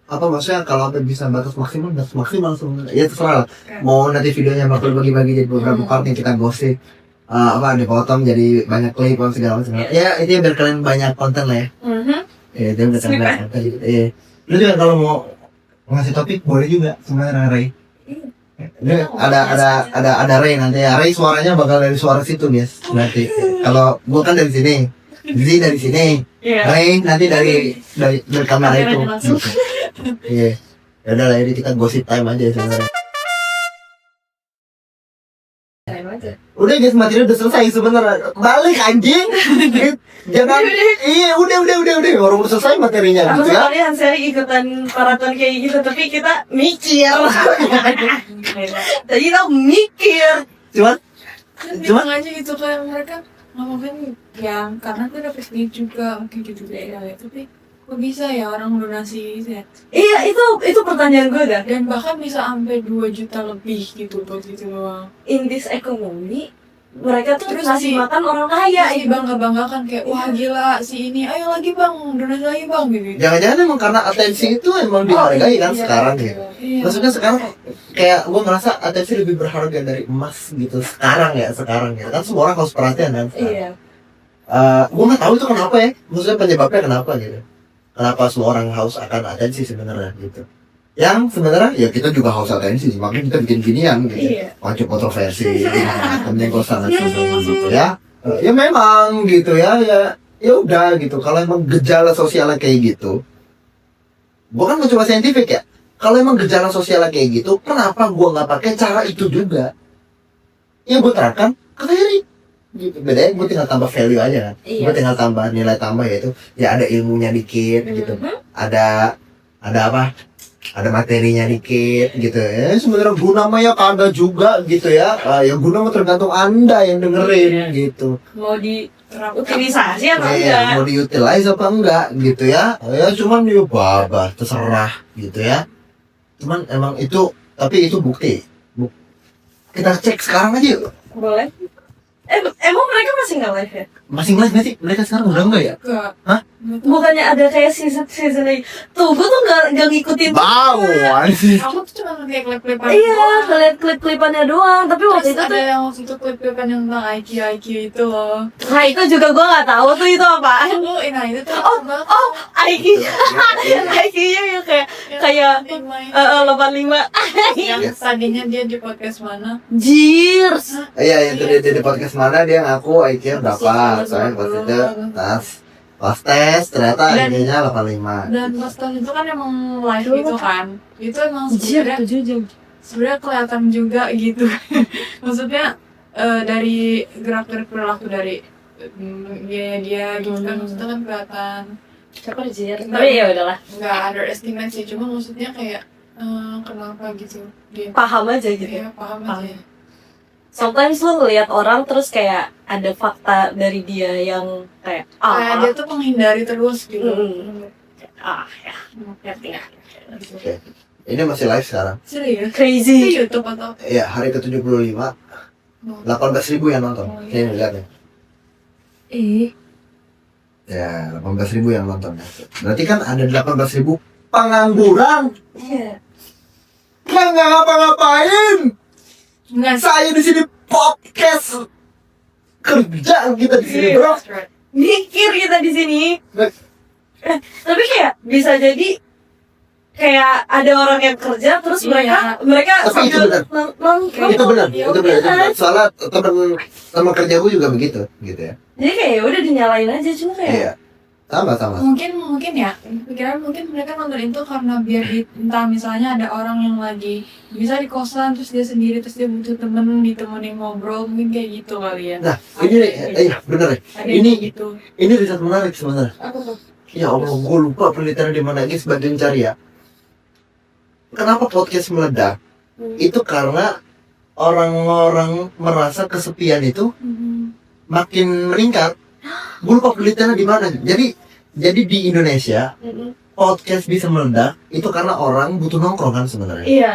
maksudnya kalau sampai bisa batas maksimal sebenarnya ya terserah lah. Mau nanti videonya bakal bagi-bagi jadi beberapa part yang kita gosip dipotong jadi banyak klip dan segala macam. Ya itu biar kalian banyak konten lah ya. Ya itu biar kalian banyak konten gitu. Lu juga kalau mau ngasih topik boleh juga sebenarnya Ray. Ini ada Ray nanti ya. Ray suaranya bakal dari suara situ guys nanti. Kalau gua kan dari sini, Zizi dari sini, Ray nanti dari kamera itu. Iya, ya udah lah, ini kita gosip time aja sebenarnya. Udah guys, materi udah selesai sebenarnya. Balik anjing. Jangan. Iya, udah. Orang udah selesai materinya Aku gitu ya. sekalian seri ikutan maraton kayak gitu, tapi kita mikir. Jadi kita mikir. Cuman aja gitu kayak mereka ngomongin ya karena gue dapet duit juga mungkin gitu ya. Tapi kok bisa ya orang donasi gitu ya? Iya, itu pertanyaan gue dah. Dan bahkan bisa sampai 2 juta lebih gitu buat gitu doang. In this economy, mereka tuh Terus ngasih makan orang kaya. Iya, bangga-banggakan kayak wah gila si ini, ayo lagi bang, donasi lagi bang gitu. jangan-jangan emang karena atensi itu emang dihargai kan sekarang gitu. Iya. Maksudnya sekarang kayak gue ngerasa atensi lebih berharga dari emas gitu sekarang ya kan semua orang harus perhatian kan sekarang. Iya. Gue nggak tahu itu kenapa ya, maksudnya penyebabnya kenapa gitu, kenapa semua orang haus akan atensi sebenarnya gitu. Yang sebenarnya ya kita juga haus atensi sih, makanya kita bikin ginian gitu. Iya. Macam kontroversi, menyenggol sana sini gitu ya. Ya memang gitu ya udah gitu. Kalau emang gejala sosialnya kayak gitu, gue kan mencoba saintifik ya. Kalau emang gejala sosialnya kayak gitu, kenapa gue nggak pakai cara itu juga? Ya gue terapkan ke Ferry. Gitu. Bedanya gue tinggal tambah value aja kan. Iya. Gue tinggal tambah nilai tambah, yaitu ya ada ilmunya dikit gitu. Ada apa? Ada materinya dikit gitu ya. Sebenarnya guna mah ya kagak juga gitu ya. Ya guna mah tergantung Anda yang dengerin gitu. Mau utilisasi atau enggak? Mau diutilize apa enggak gitu ya. Ya cuman ya babah terserah gitu ya. Cuman emang itu, tapi itu bukti. Kita cek sekarang aja yuk. Boleh. Emang mereka masih nggak live ya? Masih live nggak sih? Mereka sekarang udah enggak ya? Enggak. Hah? Bukannya ada kayak season lagi? Tuh, gue tuh nggak ngikutin. Bau sih. Aku tuh cuma ngeliat klip-klipan Iya, doang. ngeliat klip-klipannya doang. Tapi waktu Terus itu ada tuh, yang waktu itu klip-klipan yang tentang IQ itu loh. nah itu juga gue nggak tahu tuh itu apaan. Nah itu tuh Oh, IQ-nya, IQ-nya yang kayak 85. yang tadinya dia di podcast mana? Cheers. Iya, itu di podcast mana dia ngaku IQ berapa? Soalnya pas itu pas tes ternyata IQ-nya 85. Dan pas tahun itu kan emang live gitu kan. Itu emang sebenarnya 7 jam. sebenarnya kelihatan juga gitu. Maksudnya dari gerak-gerik perilaku dari dia gitu kan, maksudnya kan kelihatan Siapa Jir? Tapi ya udahlah. nggak underestimate sih, cuma maksudnya kayak kenapa gitu dia Paham aja gitu. ya paham aja. Sometimes lo ngeliat orang terus kayak ada fakta dari dia yang kayak Kayak dia tuh menghindari terus gitu. ya ngerti nggak? Oke. Ini masih live sekarang. Serius? Crazy. Itu YouTube atau? Ya, hari ke-75, 18.000 yang nonton. Oh, iya. Ini lihat ya. Ya, 18.000 yang nonton. Berarti kan ada 18.000 pengangguran. Iya. Kan nggak ngapa-ngapain. Enggak sih. Saya di sini podcast. Kerja kita di sini, bro. That's right. Mikir kita di sini. Tapi kayak bisa jadi kayak ada orang yang kerja terus Iya. mereka Tapi itu benar. nongkrong. Itu benar, Ya itu udah. benar, itu benar. Soalnya teman kerja gue juga begitu, gitu ya. Jadi kayak ya udah dinyalain aja cuma kayak Iya. Sama. Mungkin ya pikiran mungkin mereka nonton itu karena biar entah misalnya ada orang yang lagi bisa di kosan terus dia sendiri terus dia butuh temen ditemenin ngobrol, mungkin kayak gitu kali ya. Nah, ini nih, bener ya. Ada yang Ini gitu. ini riset menarik sebenarnya. Apa tuh? Ya Allah, gue lupa penelitian di mana guys, bantuin cari ya. Kenapa podcast meledak? Itu karena orang-orang merasa kesepian itu makin meningkat. Gue lupa penelitiannya di mana. Jadi di Indonesia podcast bisa meledak itu karena orang butuh nongkrong kan sebenarnya. Iya.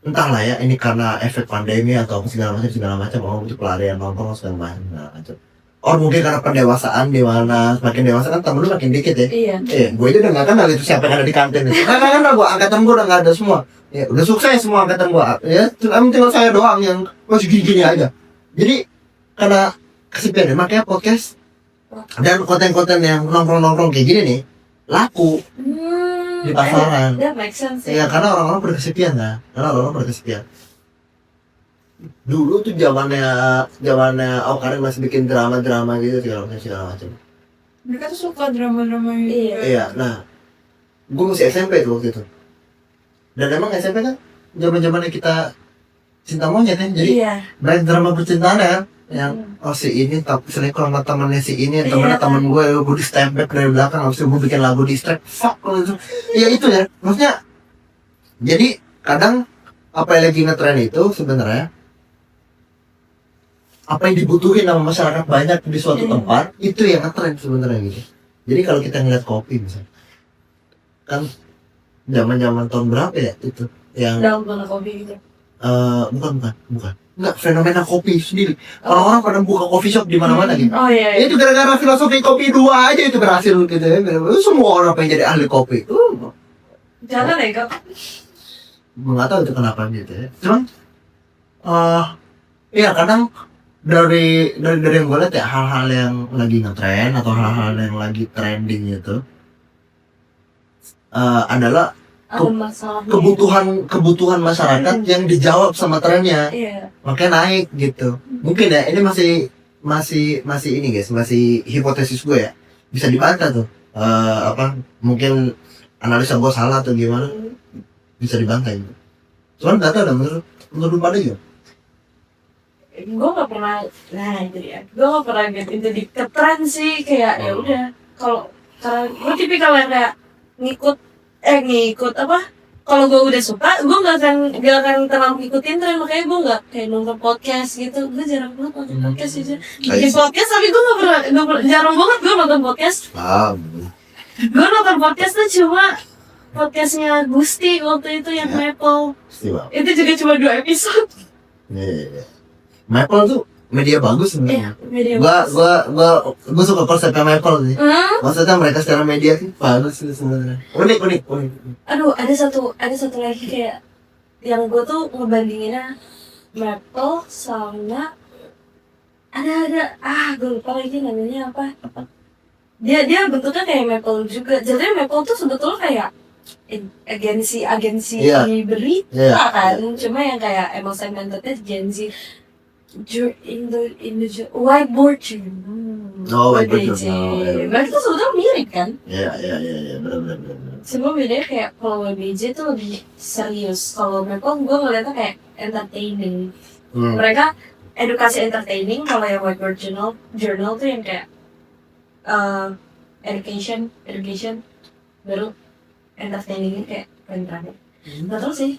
Entahlah ya, ini karena efek pandemi atau segala macam orang butuh pelarian nongkrong segala macam. Or mungkin karena pendewasaan, di mana semakin dewasa kan temen lu makin dikit ya. Iya. Gue aja udah gak kenal itu siapa yang ada di kantin itu. Karena gue angkatan gue udah gak ada semua. Ya udah sukses semua angkatan gue. Ya tinggal saya doang yang masih gini-gini aja. Jadi karena kesepian ya, makanya podcast dan konten-konten yang nongkrong-nongkrong kayak gini nih laku di pasaran. That makes sense. Ya karena orang-orang berkesepian kan. Dulu tuh zamannya Karin masih bikin drama gitu segala macam. Mereka tuh suka drama-drama gitu. Iya. Iya, nah, gue masih SMP tuh waktu itu. Dan emang SMP kan zaman-zamannya kita cinta monyet ya, jadi Iya. banyak drama percintaan ya, yang si ini tapi selingkuh sama temannya si ini, temannya teman gue di step back dari belakang, habis itu gue bikin lagu di strike, fuck itu. Ya itu ya, maksudnya. Jadi kadang apa yang lagi ngetren itu sebenarnya apa yang dibutuhin sama masyarakat banyak di suatu tempat itu yang ngetren sebenarnya gitu. Jadi kalau kita ngeliat kopi misalnya, kan zaman tahun berapa ya itu yang Dalam mana kopi gitu. bukan enggak, fenomena kopi sendiri. Orang-orang pada buka coffee shop di mana-mana gitu. Oh iya. Itu gara-gara filosofi kopi 2 aja itu berhasil gitu ya. Semua orang pengen jadi ahli kopi. Jangan ya kak. Nggak tahu itu kenapa gitu ya. Cuman iya kadang dari yang gue lihat ya, hal-hal yang lagi ngetren atau hal-hal yang lagi trending itu adalah Ada masalah. kebutuhan masyarakat yang dijawab sama trennya, Iya. makanya naik gitu. Mungkin ya ini masih ini guys, masih hipotesis gue ya, bisa dibantah tuh mungkin analisa gue salah atau gimana, bisa dibantah gitu. Cuman nggak tahu dah, menurut pada juga Gue gak pernah, gue gak pernah get into di ketren sih, kayak ya udah. Kalau karena gue tipikal yang kayak ngikut apa? Kalau gue udah suka, gue gak akan terlalu ngikutin tren, makanya gue gak kayak nonton podcast gitu. Gue jarang banget nonton podcast aja. Bikin podcast tapi gue gak pernah jarang banget gue nonton podcast. Gue nonton podcast tuh cuma podcastnya Gusti waktu itu yang Maple. Itu juga cuma 2 episode. Iya. Maple tuh media bagus sebenarnya. Media Gua suka konsepnya Maple sih. Maksudnya mereka secara media sih bagus sih sebenarnya. Unik. Aduh, ada satu lagi kayak yang gue tuh ngebandinginnya Maple sama gue lupa lagi namanya apa. Dia bentuknya kayak Maple juga. Jadi Maple tuh sebetulnya kayak agensi berita kan. Cuma yang kayak emang segmentednya agensi Whiteboard Journal. Whiteboard Journal. Mereka tuh sebetulnya mirip kan? Iya, benar. Cuma bedanya kayak kalau WBJ itu lebih serius. Kalau Maple gue ngeliatnya kayak entertaining. Mereka edukasi entertaining. Kalau yang whiteboard journal tuh yang kayak education baru entertainingnya kayak paling terakhir. Nggak tahu sih.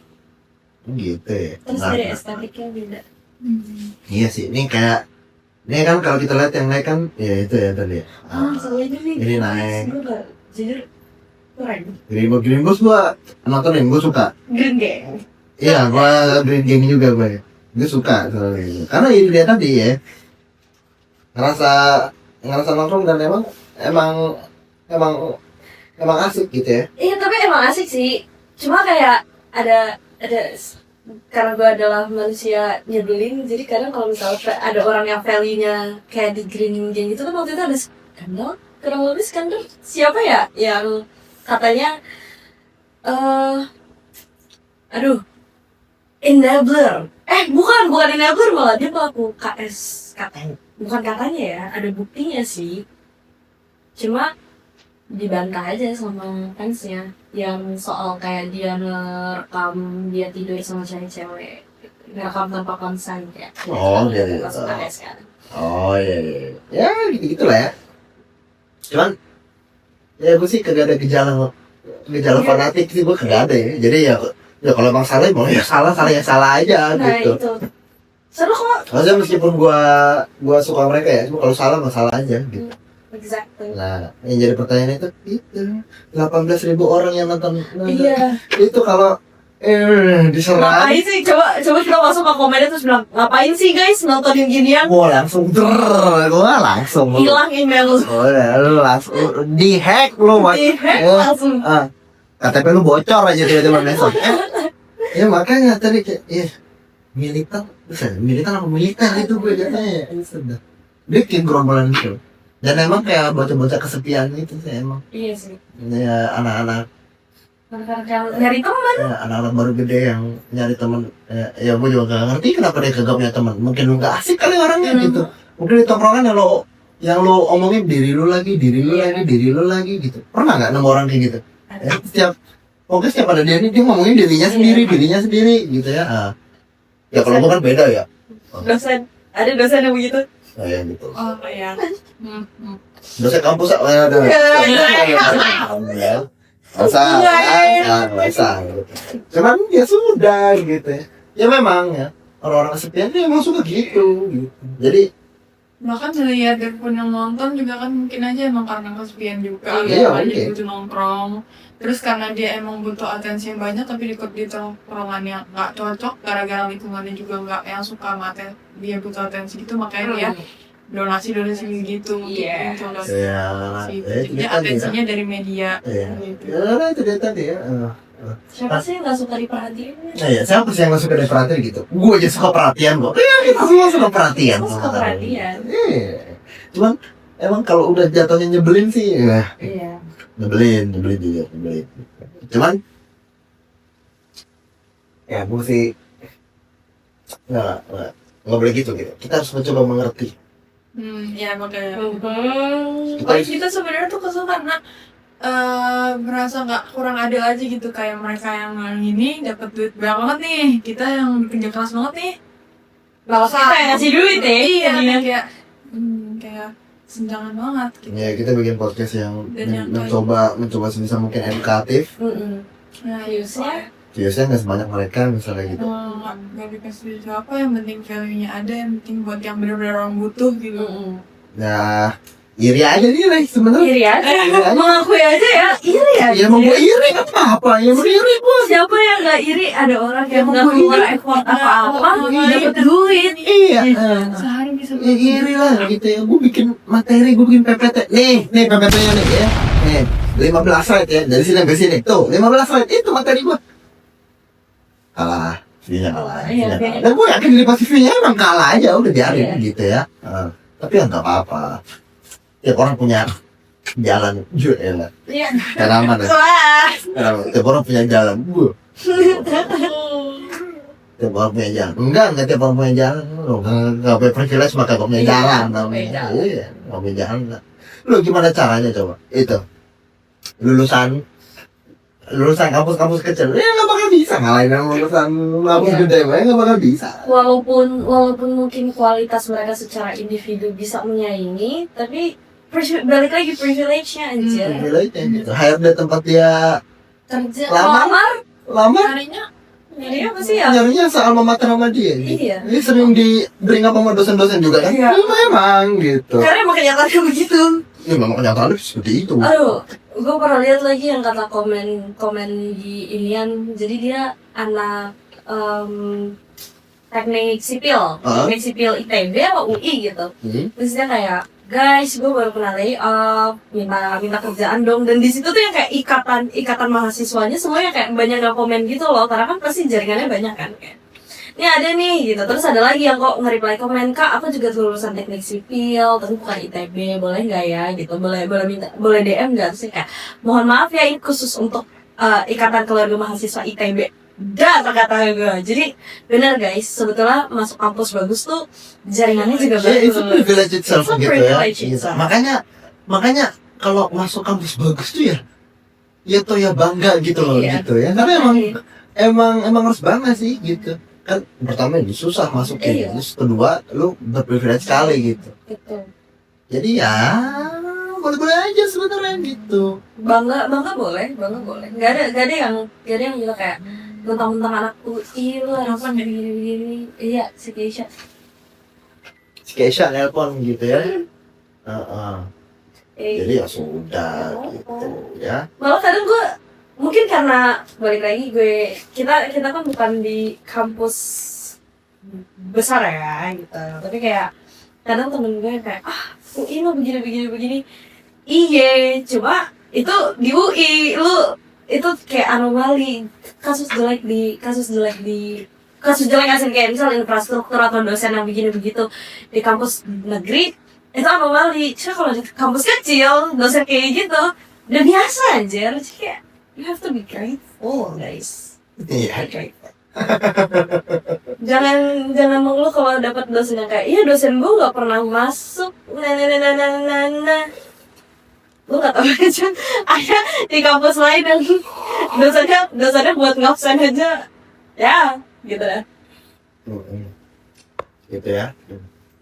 Gitu ya. Terus Nah, dari estetiknya beda. iya sih, ini kan kalau kita lihat yang naik kan ya itu ya tadi ya. Soalnya ini Ini naik. gue gak jujur keren. Green Boss gua nontonin, gua suka. Green Gang. Iya, gua Green Gang juga gue. Gue suka soalnya. Karena ini dia tadi ya. Ngerasa nongkrong dan emang asik gitu ya. Iya tapi emang asik sih. Cuma kayak ada karena gue adalah manusia nyebelin, jadi kadang kalau misalnya ada orang yang value-nya kayak di Green Gang gitu kan, waktu itu ada skandal, kurang lebih skandal siapa ya yang katanya enabler, bukan enabler, malah dia pelaku KS katanya, bukan katanya ya, ada buktinya sih, cuma dibantah aja sama fansnya yang soal kayak dia ngerekam dia tidur sama cewek-cewek, ngerekam tanpa konsen ya. Oh, iya. Masuk KS kan. Oh iya. Ya gitu lah ya. Cuman ya gue sih kagak ada gejala fanatik sih, gue kagak ada ya. Jadi ya kalau emang salah ya salah aja Nah gitu. itu seru kok. Maksudnya meskipun gua suka mereka ya, cuma kalau salah masalah aja gitu. Exactly. Nah, yang jadi pertanyaan itu 18.000 orang yang nonton. Iya. Itu kalau diserang. Ngapain sih? Coba kita masuk ke komennya terus bilang ngapain sih guys nontonin ginian? Gua langsung langsung Hilang email lu. lu langsung di-hack lu, Mas. Di-hack langsung. KTP lu bocor aja tiba-tiba besok. Ya makanya tadi kayak militan apa militer itu gue katanya. Sudah. Bikin gerombolan itu. Dan emang kayak bocah-bocah kesepian gitu sih emang. Iya sih. Ya anak-anak Nyari teman. ya, anak-anak baru gede yang nyari teman. Ya gue juga gak ngerti kenapa dia kagak punya teman. Mungkin lu gak asik kali orangnya gitu. Mungkin di tongkrongan yang lo omongin diri lu lagi gitu. Pernah nggak nemu orang kayak gitu? Setiap ada dia nih, dia ngomongin dirinya sendiri gitu ya. Ya kalau gua kan beda ya. Ada dosen yang begitu. Ya gitu. Oh ya. Dosen kampus ada. Masa. Cuman ya sudah gitu ya. Ya memang ya orang-orang kesepian dia emang suka gitu. Jadi Bahkan melihat pun yang nonton juga kan mungkin aja emang karena kesepian juga, Iya, aja mungkin. butuh nongkrong. Terus karena dia emang butuh atensi yang banyak tapi di tongkrongan yang nggak cocok gara-gara lingkungannya juga nggak yang suka sama dia butuh atensi gitu, makanya dia donasi gitu Iya. gitu loh. ya Gitu. itu Jadi dia tadi ya. atensinya dari media Iya. gitu. Ya itu dia tadi ya. Siapa sih yang nggak suka diperhatiin? Nah ya, siapa sih yang gak suka dari perhatian gitu? Gue aja suka perhatian kok. Iya, kita semua suka perhatian. Semua suka perhatian. Iya. Cuman emang kalau udah jatuhnya nyebelin sih, ya Iya. nyebelin juga. Cuman ya gue sih nggak boleh gitu. Kita harus mencoba mengerti. Ya makanya. Kita Paling kita sebenarnya tuh kesel karena merasa nggak kurang adil aja gitu, kayak mereka yang ini dapat duit banyak banget nih, kita yang kerja keras banget nih Malah kita yang ngasih duit ya. iya jadinya. kayak senjangan banget gitu. ya kita bikin podcast yang Dan yang mencoba sebisa mungkin edukatif. Nah Seriusnya? Biasanya nggak sebanyak mereka misalnya gitu. nggak dikasih siapa, yang penting value-nya ada, yang penting buat yang benar-benar orang butuh gitu. Nah, iri aja nih Ray sebenarnya. Iri aja. Mengakui aja ya. Iri aja. Ya mau gue iri nggak apa-apa. Ya mau iri gue. Siapa yang nggak iri? Ada orang yang Emang nggak gua keluar iri. effort apa-apa, Iya. dapat duit. Iya. Sehari bisa Ya iri lah gitu ya. Gue bikin materi, gue bikin PPT. Nih PPT-nya nih ya. Nih 15 slide ya. Dari sini sampai sini. Tuh 15 slide itu materi gue. Kalah. View-nya kalah. Iya, View-nya kalah. iya. Dan gue yakin di pasti view-nya emang kalah aja. Udah biarin Iya. gitu ya. Tapi ya nggak apa-apa. Tiap orang punya jalan. Jual. Iya. Tanaman ya. Wah. Tiap orang punya jalan. Tiap orang punya jalan. Enggak tiap orang punya jalan. Lo nggak punya privilege maka nggak punya Iya, jalan. nggak punya namanya. jalan. Iya, nggak punya jalan. Lo gimana caranya coba? Itu lulusan kampus-kampus kecil. Ya nggak bakal bisa ngalahin yang lulusan kampus Iya. gede banget, nggak bakal bisa. Walaupun mungkin kualitas mereka secara individu bisa menyaingi, tapi balik lagi privilege-nya anjir. Privilege-nya gitu. HRD tempat dia Kerja Lamar? lama Harinya Ini apa sih ya? nyarinya soal memater sama dia gitu. Iya. Ini sering di bring up sama dosen-dosen juga kan? Iya. Memang gitu. Karena emang kenyataannya begitu. Ya memang kenyataannya seperti itu. Aduh, gue pernah lihat lagi yang kata komen di inian. Jadi dia anak teknik sipil, Ah. teknik sipil ITB apa UI gitu. Terus dia kayak, guys, gue baru kena layoff, minta kerjaan dong. Dan di situ tuh yang kayak ikatan mahasiswanya semuanya kayak banyak yang komen gitu loh, karena kan pasti jaringannya banyak kan kayak. Ini ada nih gitu. Terus ada lagi yang kok nge-reply komen, Kak, aku juga lulusan teknik sipil, tapi bukan ITB, boleh nggak ya gitu, boleh DM nggak sih kayak, mohon maaf ya ini khusus untuk ikatan keluarga mahasiswa ITB. Dah kata gue. Jadi benar guys, sebetulnya masuk kampus bagus tuh jaringannya juga Ya, itu bagus. privilege itself It's a gitu ya. privilege Gitu. itself. Makanya kalau masuk kampus bagus tuh ya tuh ya bangga gitu loh Iya. gitu ya. Karena emang harus bangga sih gitu. Kan pertama ini susah masuknya, Iya. terus kedua lu berprivilege sekali gitu. Gitu. Jadi ya boleh-boleh aja sebenarnya gitu. Bangga boleh. Gak ada yang juga kayak mentang-mentang anak UI lu harus begini. Iya, si Keisha. Si Keisha nelpon gitu ya. Jadi ya Iya. sudah gitu ya. Malah kadang gue mungkin karena balik lagi kita kan bukan di kampus besar ya gitu, tapi kayak kadang temen gue kayak UI lo begini iya, cuma itu di UI lu itu kayak anomali, kasus jelek asli kayak misal infrastruktur atau dosen yang begini begitu di kampus negeri itu anomali. Cuma kalau di kampus kecil dosen kayak gitu udah biasa aja. Jadi kayak you have to be grateful guys. Iya. Jangan mengeluh kalau dapat dosen yang kayak, iya dosen gue nggak pernah masuk, nah. Lu nggak tahu aja ada di kampus lain yang dosennya buat ngabsen aja, ya gitu dah. Gitu ya.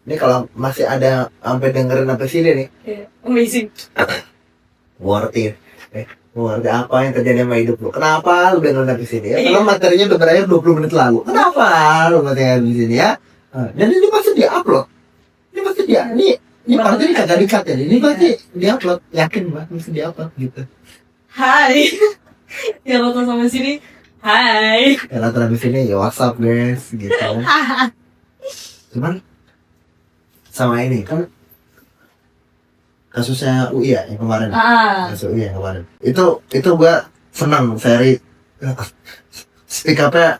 Ini kalau masih ada sampai dengerin sampai sini nih, Amazing. worth it. Worth it apa yang terjadi sama hidup lu? Kenapa lu dengerin sampai sini ya? Karena materinya udah berakhir 20 menit lalu. Kenapa lu dengerin di sini ya? Dan ini pasti di-upload. Ini pasti ini kagak di-cut ya. Ini pasti di-upload. Yakin banget mesti di-upload gitu. Hai. Yang nonton sampai sini, hai. Ya nonton habis ini ya WhatsApp guys gitu. Cuman sama ini kan kasusnya UI ya yang kemarin. Kasus UI yang kemarin. Itu gua senang Ferry speak up-nya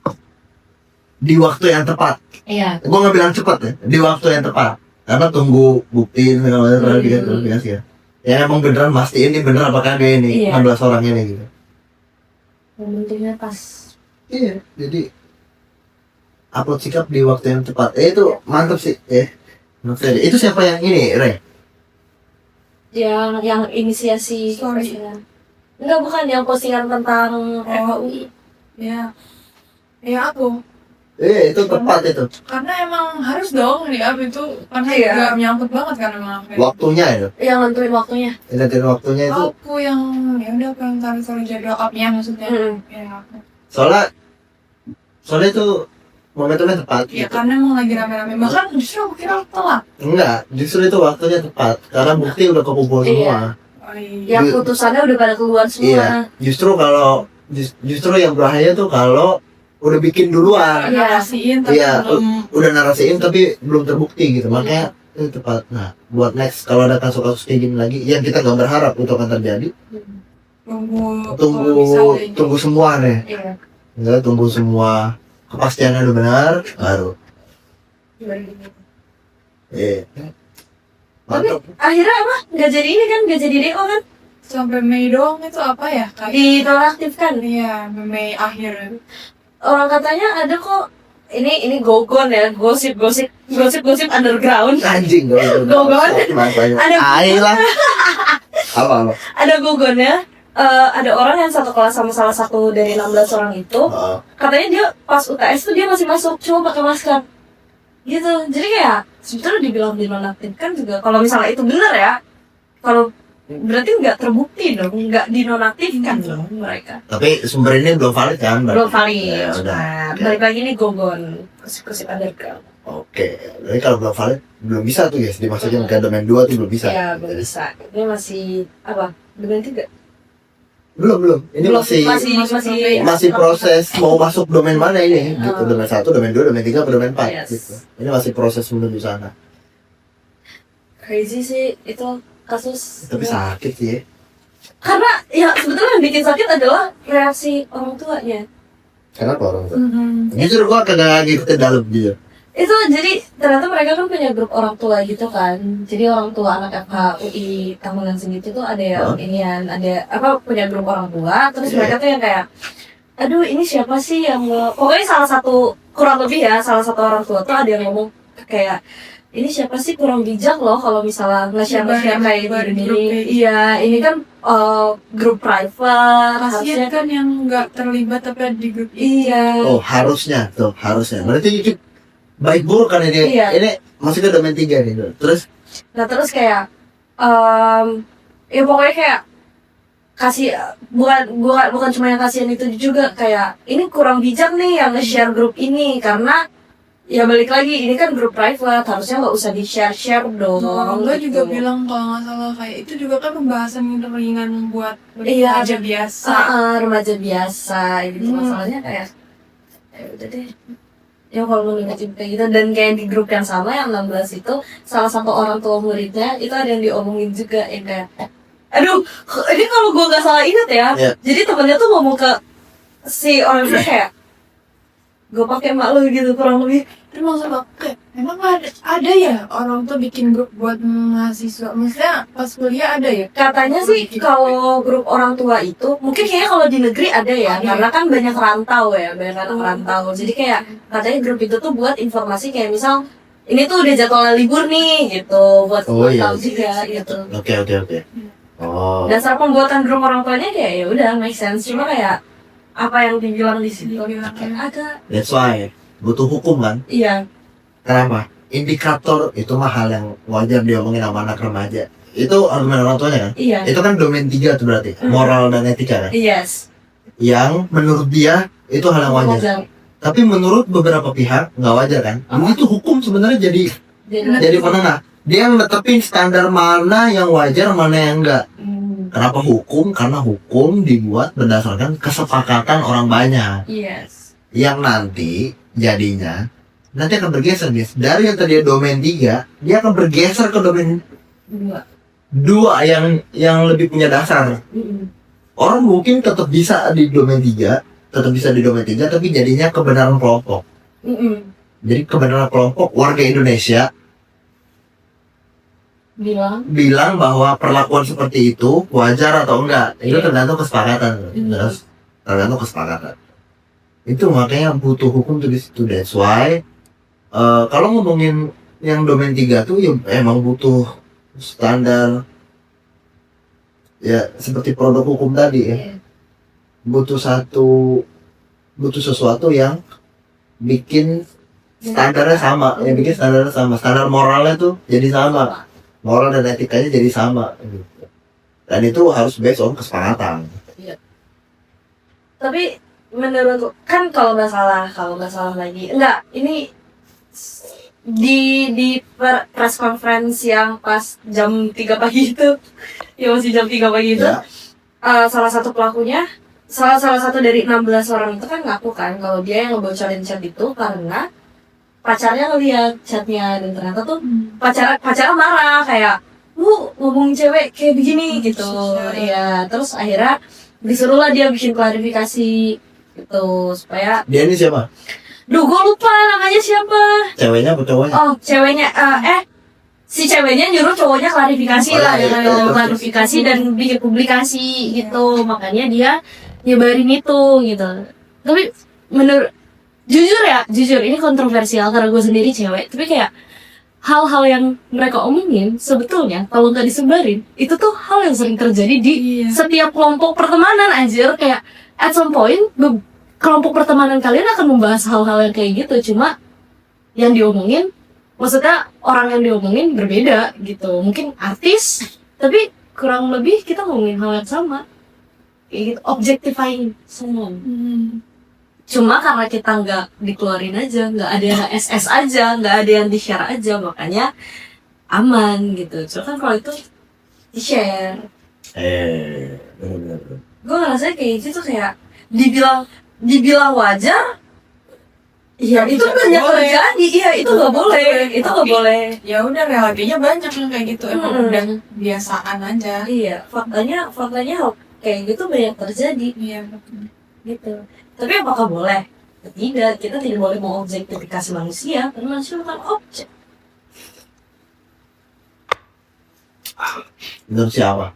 di waktu yang tepat. Iya. Gua nggak bilang cepat ya, di waktu yang tepat. Karena tunggu bukti segala macam verifikasi ya. Ya emang beneran mastiin ini bener apa kagak ini Iya. 16 orang ini gitu. Momentumnya pas. Iya, jadi upload sikap di waktu yang tepat. Itu mantap sih. Menurut saya. Itu siapa yang ini, Ray? Yang inisiasi Story. postingan. Enggak, bukan yang postingan tentang FHUI. ya aku Itu tepat itu. karena emang harus dong di up itu karena Iya. juga menyangkut banget kan emang Waktunya itu. Yang nentuin waktunya. Ingetin waktunya itu. aku yang ya udah aku yang taruh jadwal upnya maksudnya ya aku Soalnya itu momentumnya tepat. ya Gitu. karena emang lagi rame-rame bahkan justru aku kira telat. Enggak, justru itu waktunya tepat. Karena bukti udah kekumpul Iya. semua. Oh, iya. Yang putusannya udah pada keluar semua. Iya. Justru yang bahaya tuh kalau udah bikin duluan. Iya. narasiin tapi Iya, belum udah narasiin tapi belum terbukti gitu. Makanya itu tepat. Nah, buat next kalau ada kasus-kasus kayak gini lagi yang kita nggak berharap itu akan terjadi, kalau bisa deh. tunggu semua nih. Iya. Enggak, tunggu semua kepastiannya udah benar baru. Tapi Mantap. akhirnya apa? Nggak jadi ini kan? Nggak jadi DO kan? sampai Mei doang itu apa ya kayak Dinonaktifkan. iya Mei akhir Orang katanya ada kok. Ini gogon ya, gosip underground. Anjing gue itu. Gogon. Masanya. Ada- Ailah. Apa? Ada gogonnya ada orang yang satu kelas sama salah satu dari 16 orang itu, katanya dia pas UTS tuh dia masih masuk cuma pakai masker gitu. Jadi kayak sebetulnya dibilang dinonaktifkan juga, kalau misalnya itu benar ya, kalau berarti nggak terbukti dong, nggak dinonaktifkan dong mereka. Tapi sumber ini belum valid kan? Belum valid. Ya, udah. Nah, balik lagi nih gogon, kusip-kusip underground. Oke, jadi kalau belum valid belum bisa tuh guys dimasukin ke domain 2 tuh belum bisa. Ya belum bisa. Ini masih apa? Domain 3? Belum. Ini masih proses mau masuk domain mana ini? Gitu, domain 1, domain 2, domain 3, domain 4 Yes. gitu. Ini masih proses menuju sana. Crazy sih itu kasus. Tapi sakit sih ya. Karena ya sebetulnya yang bikin sakit adalah reaksi orang tuanya. Kenapa orang tua? Jujur gua kagak ngikutin dalam dia. Itu jadi ternyata mereka kan punya grup orang tua gitu kan. Jadi orang tua anak FH UI Tahunan Segitu tuh ada yang inian, ada apa punya grup orang tua. Terus mereka tuh yang kayak, aduh ini siapa sih yang pokoknya salah satu kurang lebih ya salah satu orang tua tuh ada yang ngomong kayak, ini siapa sih kurang bijak loh kalau misalnya nge-share kayak gini. Iya, ini kan grup private. Kasian kan yang nggak terlibat tapi ada di grup itu. Iya. Oh, harusnya. Berarti itu baik buruk kan ini. Iya. Ini masuknya domain 3 nih. Terus Terus kayak ya pokoknya kayak kasih bukan cuma yang kasihan itu juga, kayak ini kurang bijak nih yang nge-share grup ini, karena ya balik lagi ini kan grup private, harusnya nggak usah di-share dong. Gue gitu. juga bilang kalau nggak salah kayak itu juga kan pembahasan yang ringan buat Iya, remaja biasa. Remaja biasa gitu. Masalahnya kayak ya udah deh. Ya kalau mau ngingetin kayak gitu, dan kayak di grup yang sama yang 16 itu salah satu orang tua muridnya itu ada yang diomongin juga yang kayak aduh, ini kalau gue nggak salah ingat ya, jadi temennya tuh ngomong ke si orang itu kayak gue pakai mak lu gitu kurang lebih. Terus maksud aku emang ada ya orang tuh bikin grup buat mahasiswa, maksudnya pas kuliah ada ya? Katanya sih kalau grup orang tua itu mungkin kayaknya kalau di negeri ada ya, karena kan banyak rantau ya, banyak anak rantau. Jadi kayak katanya grup itu tuh buat informasi kayak misal ini tuh udah jadwalnya libur nih gitu, buat tahu juga gitu. Oke. Oh. Dasar pembuatan grup orang tuanya kayak ya udah make sense, cuma kayak apa yang dibilang di sini kayak agak. That's why butuh hukum kan? Iya. Kenapa? Indikator itu mah hal yang wajar diomongin sama anak remaja. Itu argumen orang tuanya kan? Iya. Itu kan domain 3 tuh berarti, moral dan etika kan? Yes. Yang menurut dia itu hal yang wajar. Tapi menurut beberapa pihak nggak wajar kan? Itu hukum sebenarnya jadi penengah. Dia yang netepin standar mana yang wajar, mana yang enggak. Kenapa hukum? Karena hukum dibuat berdasarkan kesepakatan orang banyak. Yes. Yang nanti jadinya nanti akan bergeser guys. Dari yang tadi domain 3, dia akan bergeser ke domain 2 yang lebih punya dasar. Orang mungkin tetap bisa di domain 3, tapi jadinya kebenaran kelompok. Jadi kebenaran kelompok warga Indonesia bilang bahwa perlakuan seperti itu wajar atau enggak, itu tergantung kesepakatan. Tergantung kesepakatan. Itu makanya butuh hukum tuh di situ. That's why kalau ngomongin yang domain 3 tuh ya emang butuh standar ya seperti produk hukum tadi ya. Butuh sesuatu yang bikin standarnya sama, standar moralnya tuh jadi sama. Moral dan etikanya jadi sama gitu. Dan itu harus based on kesepakatan. Iya. Tapi menurutku kan kalau nggak salah lagi enggak, ini di press conference yang pas jam 3 pagi itu ya masih jam 3 pagi itu salah satu pelakunya salah satu dari 16 orang itu kan ngaku kan kalau dia yang ngebocorin chat itu karena pacarnya ngeliat chatnya, dan ternyata tuh pacarnya marah kayak lu ngomongin cewek kayak begini gitu. Iya, terus akhirnya disuruhlah dia bikin klarifikasi gitu supaya dia ini siapa? Duh, gue lupa namanya siapa. Ceweknya atau cowoknya? Oh, ceweknya si ceweknya nyuruh cowoknya klarifikasi klarifikasi dan bikin publikasi gitu. Makanya dia nyebarin itu gitu. Tapi jujur ini kontroversial karena gue sendiri cewek, tapi kayak hal-hal yang mereka omongin sebetulnya kalau nggak disebarin itu tuh hal yang sering terjadi di setiap kelompok pertemanan anjir. Kayak at some point kelompok pertemanan kalian akan membahas hal-hal yang kayak gitu, cuma yang diomongin, maksudnya orang yang diomongin berbeda gitu. Mungkin artis, tapi kurang lebih kita ngomongin hal yang sama kayak gitu, objectifying semua. Cuma karena kita nggak dikeluarin aja, nggak ada yang SS aja, nggak ada yang di-share aja, makanya aman gitu. Cuma kan kalau itu di-share, Bener-bener. gue ngerasa kayak gitu kayak dibilang wajar, iya itu Nggak banyak boleh. terjadi, iya itu nggak boleh, itu nggak Tapi- boleh. Ya udah, realitinya banyak yang kayak gitu, emang udah biasaan aja. Iya, faktanya kayak gitu banyak terjadi Iya, betul. gitu. Tapi apakah boleh? Tidak, kita tidak boleh mengobjektifikasi manusia, karena manusia bukan objek. Menurut siapa?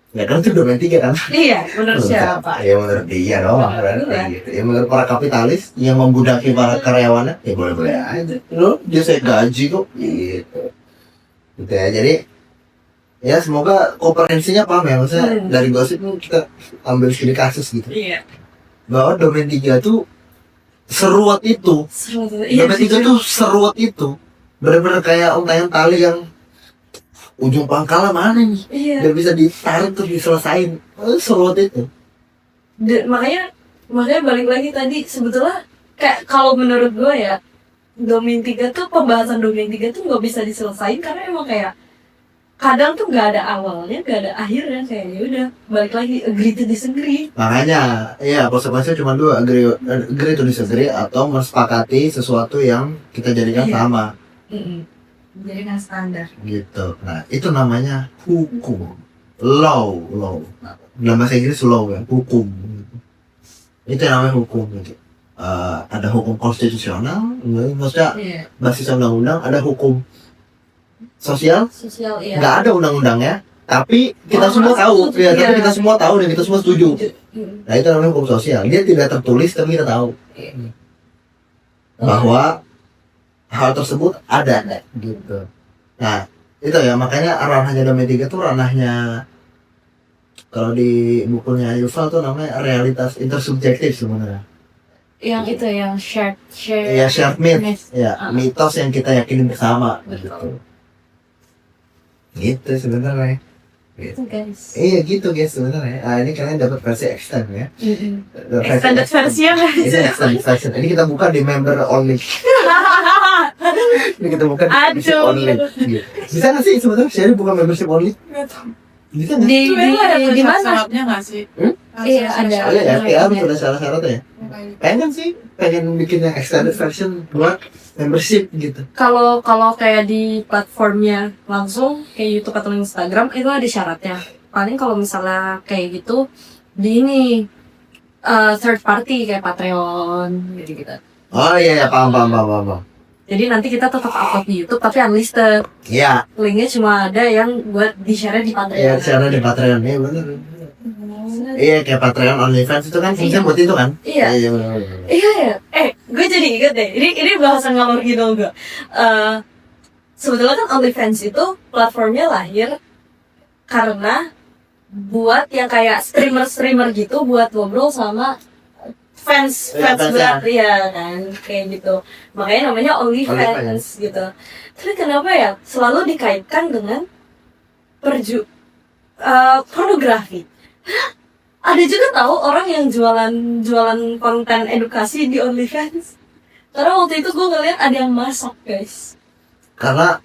Ya kan itu domain 3 kan? Iya, menurut siapa? Ya menurut dia doang kan. Iya. Gitu. Ya menurut para kapitalis yang membudaki para karyawannya, ya boleh-boleh aja. Lo dia saya gaji kok. Gitu. Gitu ya. Jadi ya semoga komprehensinya paham ya. Maksudnya dari gosip ini kita ambil studi kasus gitu. Iya. Bahwa domain 3 tuh seruat itu. Seru tuh. Iya, Domain 3 tuh seruat itu. Bener-bener kayak untayan tali yang ujung pangkalnya mana nih? Iya. Dan bisa ditarik terus diselesain. Seruat itu. Makanya balik lagi tadi, sebetulnya kayak kalau menurut gue ya, domain 3 tuh, pembahasan domain 3 tuh nggak bisa diselesain karena emang kayak kadang tuh nggak ada awalnya, nggak ada akhirnya. Kayak ya udah, balik lagi agree to disagree. Makanya, ya konsekuensinya cuma dua, agree to disagree atau mensepakati sesuatu yang kita jadikan Iya. sama, Jadi kan standar. gitu. Nah, itu namanya hukum, law. Dalam bahasa Inggris law ya, hukum. Itu yang namanya hukum. Gitu. Ada hukum konstitusional, maksudnya Iya. basis undang-undang, ada hukum sosial, Sosial, iya. nggak ada undang-undangnya, tapi kita Oh, semua tahu, setuju, ya, tapi iya. kita semua tahu dan kita semua setuju. Mm. Nah itu namanya hukum sosial. Dia tidak tertulis tapi kita tahu bahwa hal tersebut ada gitu. Nah itu ya, makanya ranahnya domain 3 tuh ranahnya, kalau di bukunya Yuval tuh namanya realitas intersubjektif sebenarnya. Yang itu yang shared Ya shared myth, myth. ya mitos yang kita yakini bersama. Betul. Gitu sebenarnya. Itu guys. Iya gitu guys sebenarnya. Ini kalian dapat versi extend ya. Extended versi ya guys. Ini extended version. Ini kita buka di member only. Ini kita buka di membership Aduh. only. Gitu. Bisa nggak sih sebenarnya share buka membership only? Nggak tahu. Bisa nggak? Di di mana? Syaratnya nggak sih? Iya, ada. Oh iya, Iya. RTA harus ada syarat-syaratnya ya. Pengen sih, pengen bikin yang extended version buat membership gitu. Kalau kayak di platformnya langsung kayak YouTube atau Instagram itu ada syaratnya. Paling kalau misalnya kayak gitu di ini third party kayak Patreon gitu. Oh iya, ya, paham. Jadi nanti kita tetap upload di YouTube tapi unlisted. Iya, Linknya cuma ada yang buat di-share di Patreon. iya syarat di Patreon. Iya bener. Iya kayak Patreon OnlyFans itu kan fungsinya buat itu kan? Iya. Iya bener. Iya ya. Gue jadi inget deh. Ini bahasan ngalor gitu enggak. Sebetulnya kan OnlyFans itu platformnya lahir karena buat yang kayak streamer gitu buat ngobrol sama fans Iya, fans berat ya kan kayak gitu. Makanya namanya OnlyFans gitu. Tapi kenapa ya selalu dikaitkan dengan pornografi? Ada juga tahu orang yang jualan konten edukasi di OnlyFans. Karena waktu itu gue ngeliat ada yang masak guys. Karena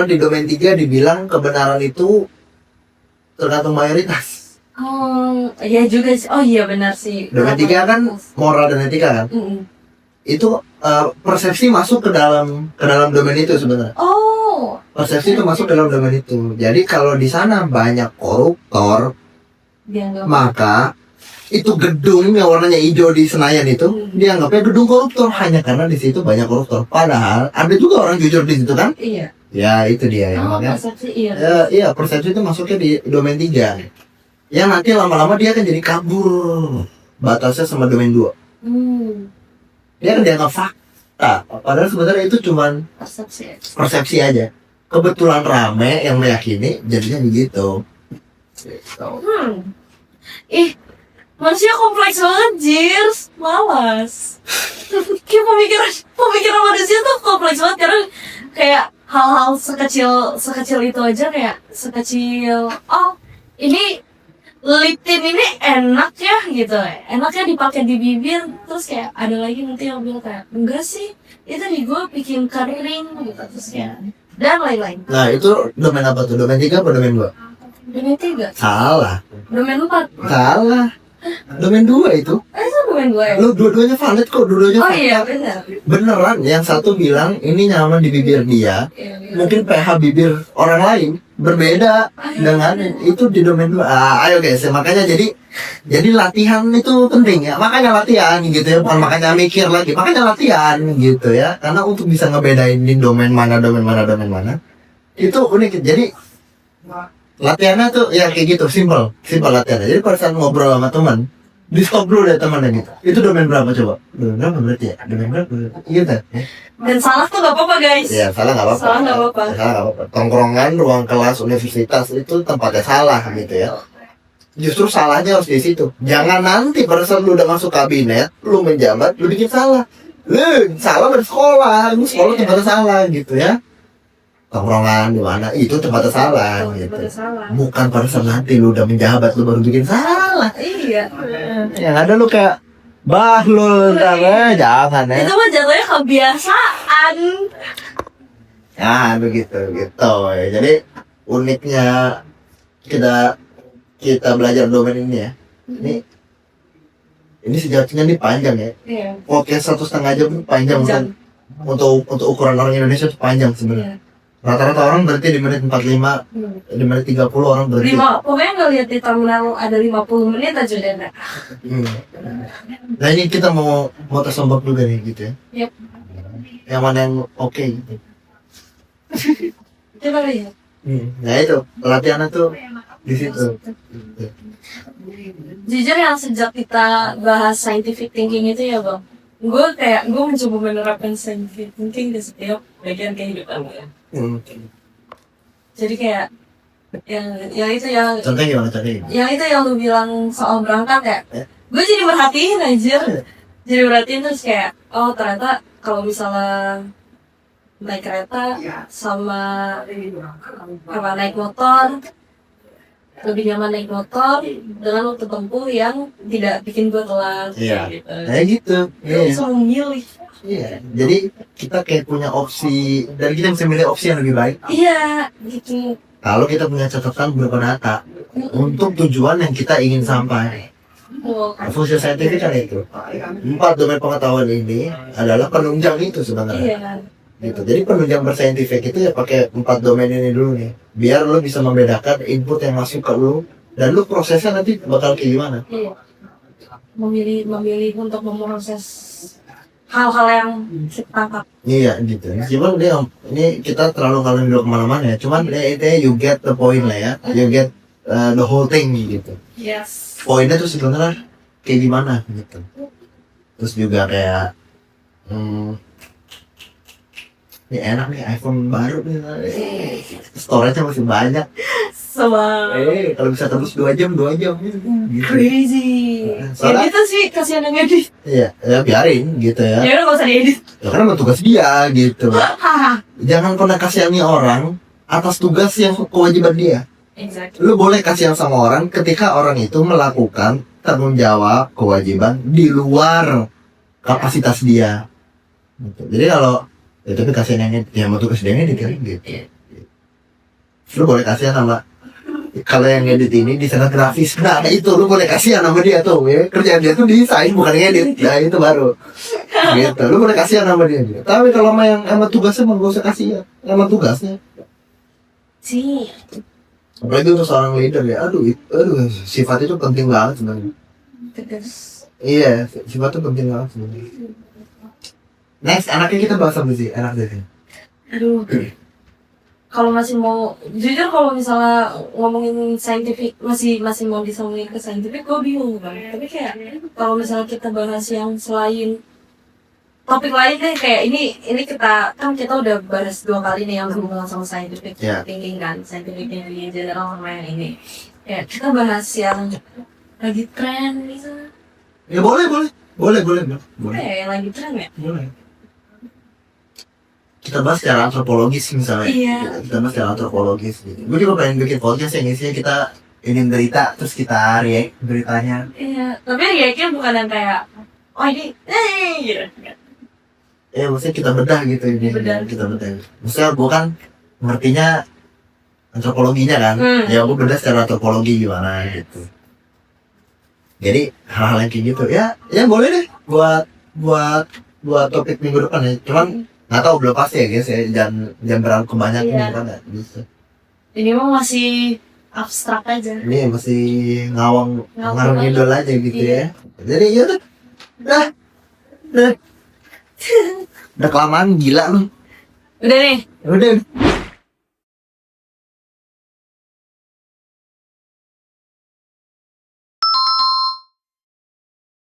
di domain 3 dibilang kebenaran itu tergantung mayoritas. Oh iya juga sih. Oh iya benar sih. Domain 3 kan moral dan etika kan? Mm-mm. Itu persepsi masuk ke dalam domain itu sebenarnya. Oh Persepsi itu masuk dalam domain itu. Jadi kalau di sana banyak koruptor, dianggap. maka itu gedung yang warnanya hijau di Senayan itu dianggapnya gedung koruptor hanya karena di situ banyak koruptor. Padahal ada juga orang jujur di situ kan? Iya. Ya itu dia yang Oh makanya. persepsi iya. Iya persepsi itu masuknya di domain 3. Yang nanti lama-lama dia akan jadi kabur batasnya sama domain 2. Hmm. Dia akan dianggap fakta. Padahal sebenarnya itu cuman Persepsi. persepsi aja. Kebetulan rame yang meyakini, jadinya begitu. Gitu. Ih, manusia kompleks banget, Jirs. Malas. Kayak pemikiran manusia tuh kompleks banget karena kayak hal-hal sekecil itu aja, kayak sekecil ini lip tint ini enak ya gitu, enaknya dipakai di bibir, terus kayak ada lagi nanti yang bilang kayak enggak sih, itu di gue bikin kering gitu, terus kayak dan lain-lain. Nah itu domain apa tuh? Domain 3 apa domain 2? Domain 3, Salah. domain 4, Salah. Domain 2 itu. itu domain 2 ya? Lu dua-duanya valid kok, dua-duanya Oh valid. iya benar. Beneran, yang satu bilang ini nyaman di bibir dia, mungkin pH bibir orang lain berbeda dengan itu di domain 2. Ayo guys, makanya jadi latihan itu penting ya. Makanya latihan gitu ya, bukan makanya mikir lagi. Makanya latihan gitu ya. Karena untuk bisa ngebedain di domain mana itu unik. Jadi latihannya tuh ya kayak gitu, simple latihannya. Jadi pada saat ngobrol sama teman, di stop dulu deh temannya gitu. Itu domain berapa coba? Domain berapa berarti ya? Domain berapa? Iya kan? Dan salah tuh gak apa-apa guys. Iya, salah nggak apa-apa. Salah nggak apa-apa. Salah nggak apa-apa. Tongkrongan, ruang kelas, universitas itu tempatnya salah gitu ya. Justru salahnya harus di situ. Jangan nanti pada saat lu udah masuk kabinet, lu menjabat, lu bikin salah. Lu salah dari sekolah, lu sekolah tempatnya salah gitu ya. Tongkrongan di mana itu tempatnya salah gitu. Salah. Bukan pada saat nanti lu udah menjabat lu baru bikin salah. Iya. Yang ada lu kayak bahlul ntar jangan ya. Itu mah jatuhnya kebiasaan. Ya begitu gitu ya. Jadi uniknya kita belajar domain ini ya. Ini sejatinya ini panjang ya. Iya. Podcast 1,5 jam itu panjang untuk ukuran orang Indonesia itu panjang sebenarnya. Rata-rata orang berarti di menit 45, di menit 30 orang berarti. Pokoknya nggak lihat di terminal ada 50 menit aja deh. Nah ini kita mau tes ombak juga nih gitu ya. Yep. Yang mana yang oke gitu. Coba lihat. Nah itu latihannya tuh di situ. Jujur yang sejak kita bahas scientific thinking itu ya bang, gue mencoba menerapkan scientific thinking di setiap bagian kehidupan gue. Jadi kayak yang itu yang Contohnya gimana contohnya? yang itu yang lu bilang soal berangkat ya, gue jadi merhatiin aja, jadi merhatiin terus kayak ternyata kalau misalnya naik kereta sama naik motor, lebih nyaman naik motor dengan waktu tempuh yang tidak bikin gue telat. Iya. Gitu. Kayak gitu. Gue bisa memilih. Iya. Jadi kita kayak punya opsi dan kita bisa milih opsi yang lebih baik. Iya, gitu. Kalau kita punya catatan berupa data untuk tujuan yang kita ingin sampai. Fungsi saintifik kan itu. 4 domain pengetahuan ini adalah penunjang itu sebenarnya. Iya. Gitu. Jadi penunjang bersaintifik itu ya pakai 4 domain ini dulu nih. Biar lo bisa membedakan input yang masuk ke lo dan lo prosesnya nanti bakal kayak gimana. Iya. Memilih untuk memproses hal-hal yang kita tangkap. Iya gitu. Cuman ini kita terlalu kalian dulu kemana-mana ya. Cuman intinya you get the point lah ya. You get the whole thing gitu. Yes. Poinnya tuh sebenarnya kayak gimana gitu. Terus juga kayak ini enak nih iPhone baru nih. Storage-nya masih banyak. Sama Kalau bisa tembus 2 jam gitu. crazy. Soalnya- Edit tuh sih kasihan yang edit. Iya, ya biarin gitu ya. Ya udah nggak usah diedit. Ya karena emang tugas dia gitu. Jangan pernah kasihani orang atas tugas yang kewajiban dia. Exactly. Lu boleh kasihan sama orang ketika orang itu melakukan tanggung jawab kewajiban di luar kapasitas dia. Gitu. Jadi kalau tapi kasihan yang mau tugas dia ngedit kan gitu. Lu boleh kasihan sama kalau yang ngedit ini desainer grafis, nah itu lu boleh kasihan sama dia tuh ya, kerjaan dia tuh desain bukan ngedit, nah itu baru gitu, lu boleh kasihan sama dia gitu. Tapi kalau sama yang sama tugasnya mah gak usah kasihan sama tugasnya. Sih. Apalagi untuk seorang leader ya, aduh sifat itu penting banget sebenarnya. Tegas. Iya, sifat itu penting banget sebenarnya. Next, enaknya kita bahas apa sih? Enak deh. Aduh. Kalau masih mau jujur, kalau misalnya ngomongin scientific masih mau disambungin ke scientific, gue bingung bang. Tapi kayak kalau misalnya kita bahas yang selain topik lain deh, kayak ini kita udah bahas 2 kali nih yang berhubungan sama scientific Ya. thinking kan, scientific thinking in general sama yang ini. Ya, kita bahas yang lagi tren gitu. Ya boleh. Yang lagi tren ya. Boleh. Kita bahas secara antropologis misalnya. Iya. Kita bahas secara antropologis gitu. Gue juga pengen bikin podcast yang isinya kita ingin berita terus kita react beritanya. Iya, tapi react-nya bukan yang kayak oh ini gitu. Ya maksudnya kita bedah gitu ini. Bedah. Kita bedah. Maksudnya gue kan ngertinya antropologinya kan. Ya gue bedah secara antropologi gimana gitu. Jadi hal-hal yang kayak gitu ya boleh deh buat topik minggu depan ya. Cuman nggak tahu belum pasti ya guys ya, jangan berlalu kebanyakan Iya. gitu kan ya. Bisa. Ini mah masih abstrak aja. Ini masih ngawang Ngawang ngidol aja gitu Iya. ya. Jadi ya udah udah kelamaan gila lu. Udah nih. Udah.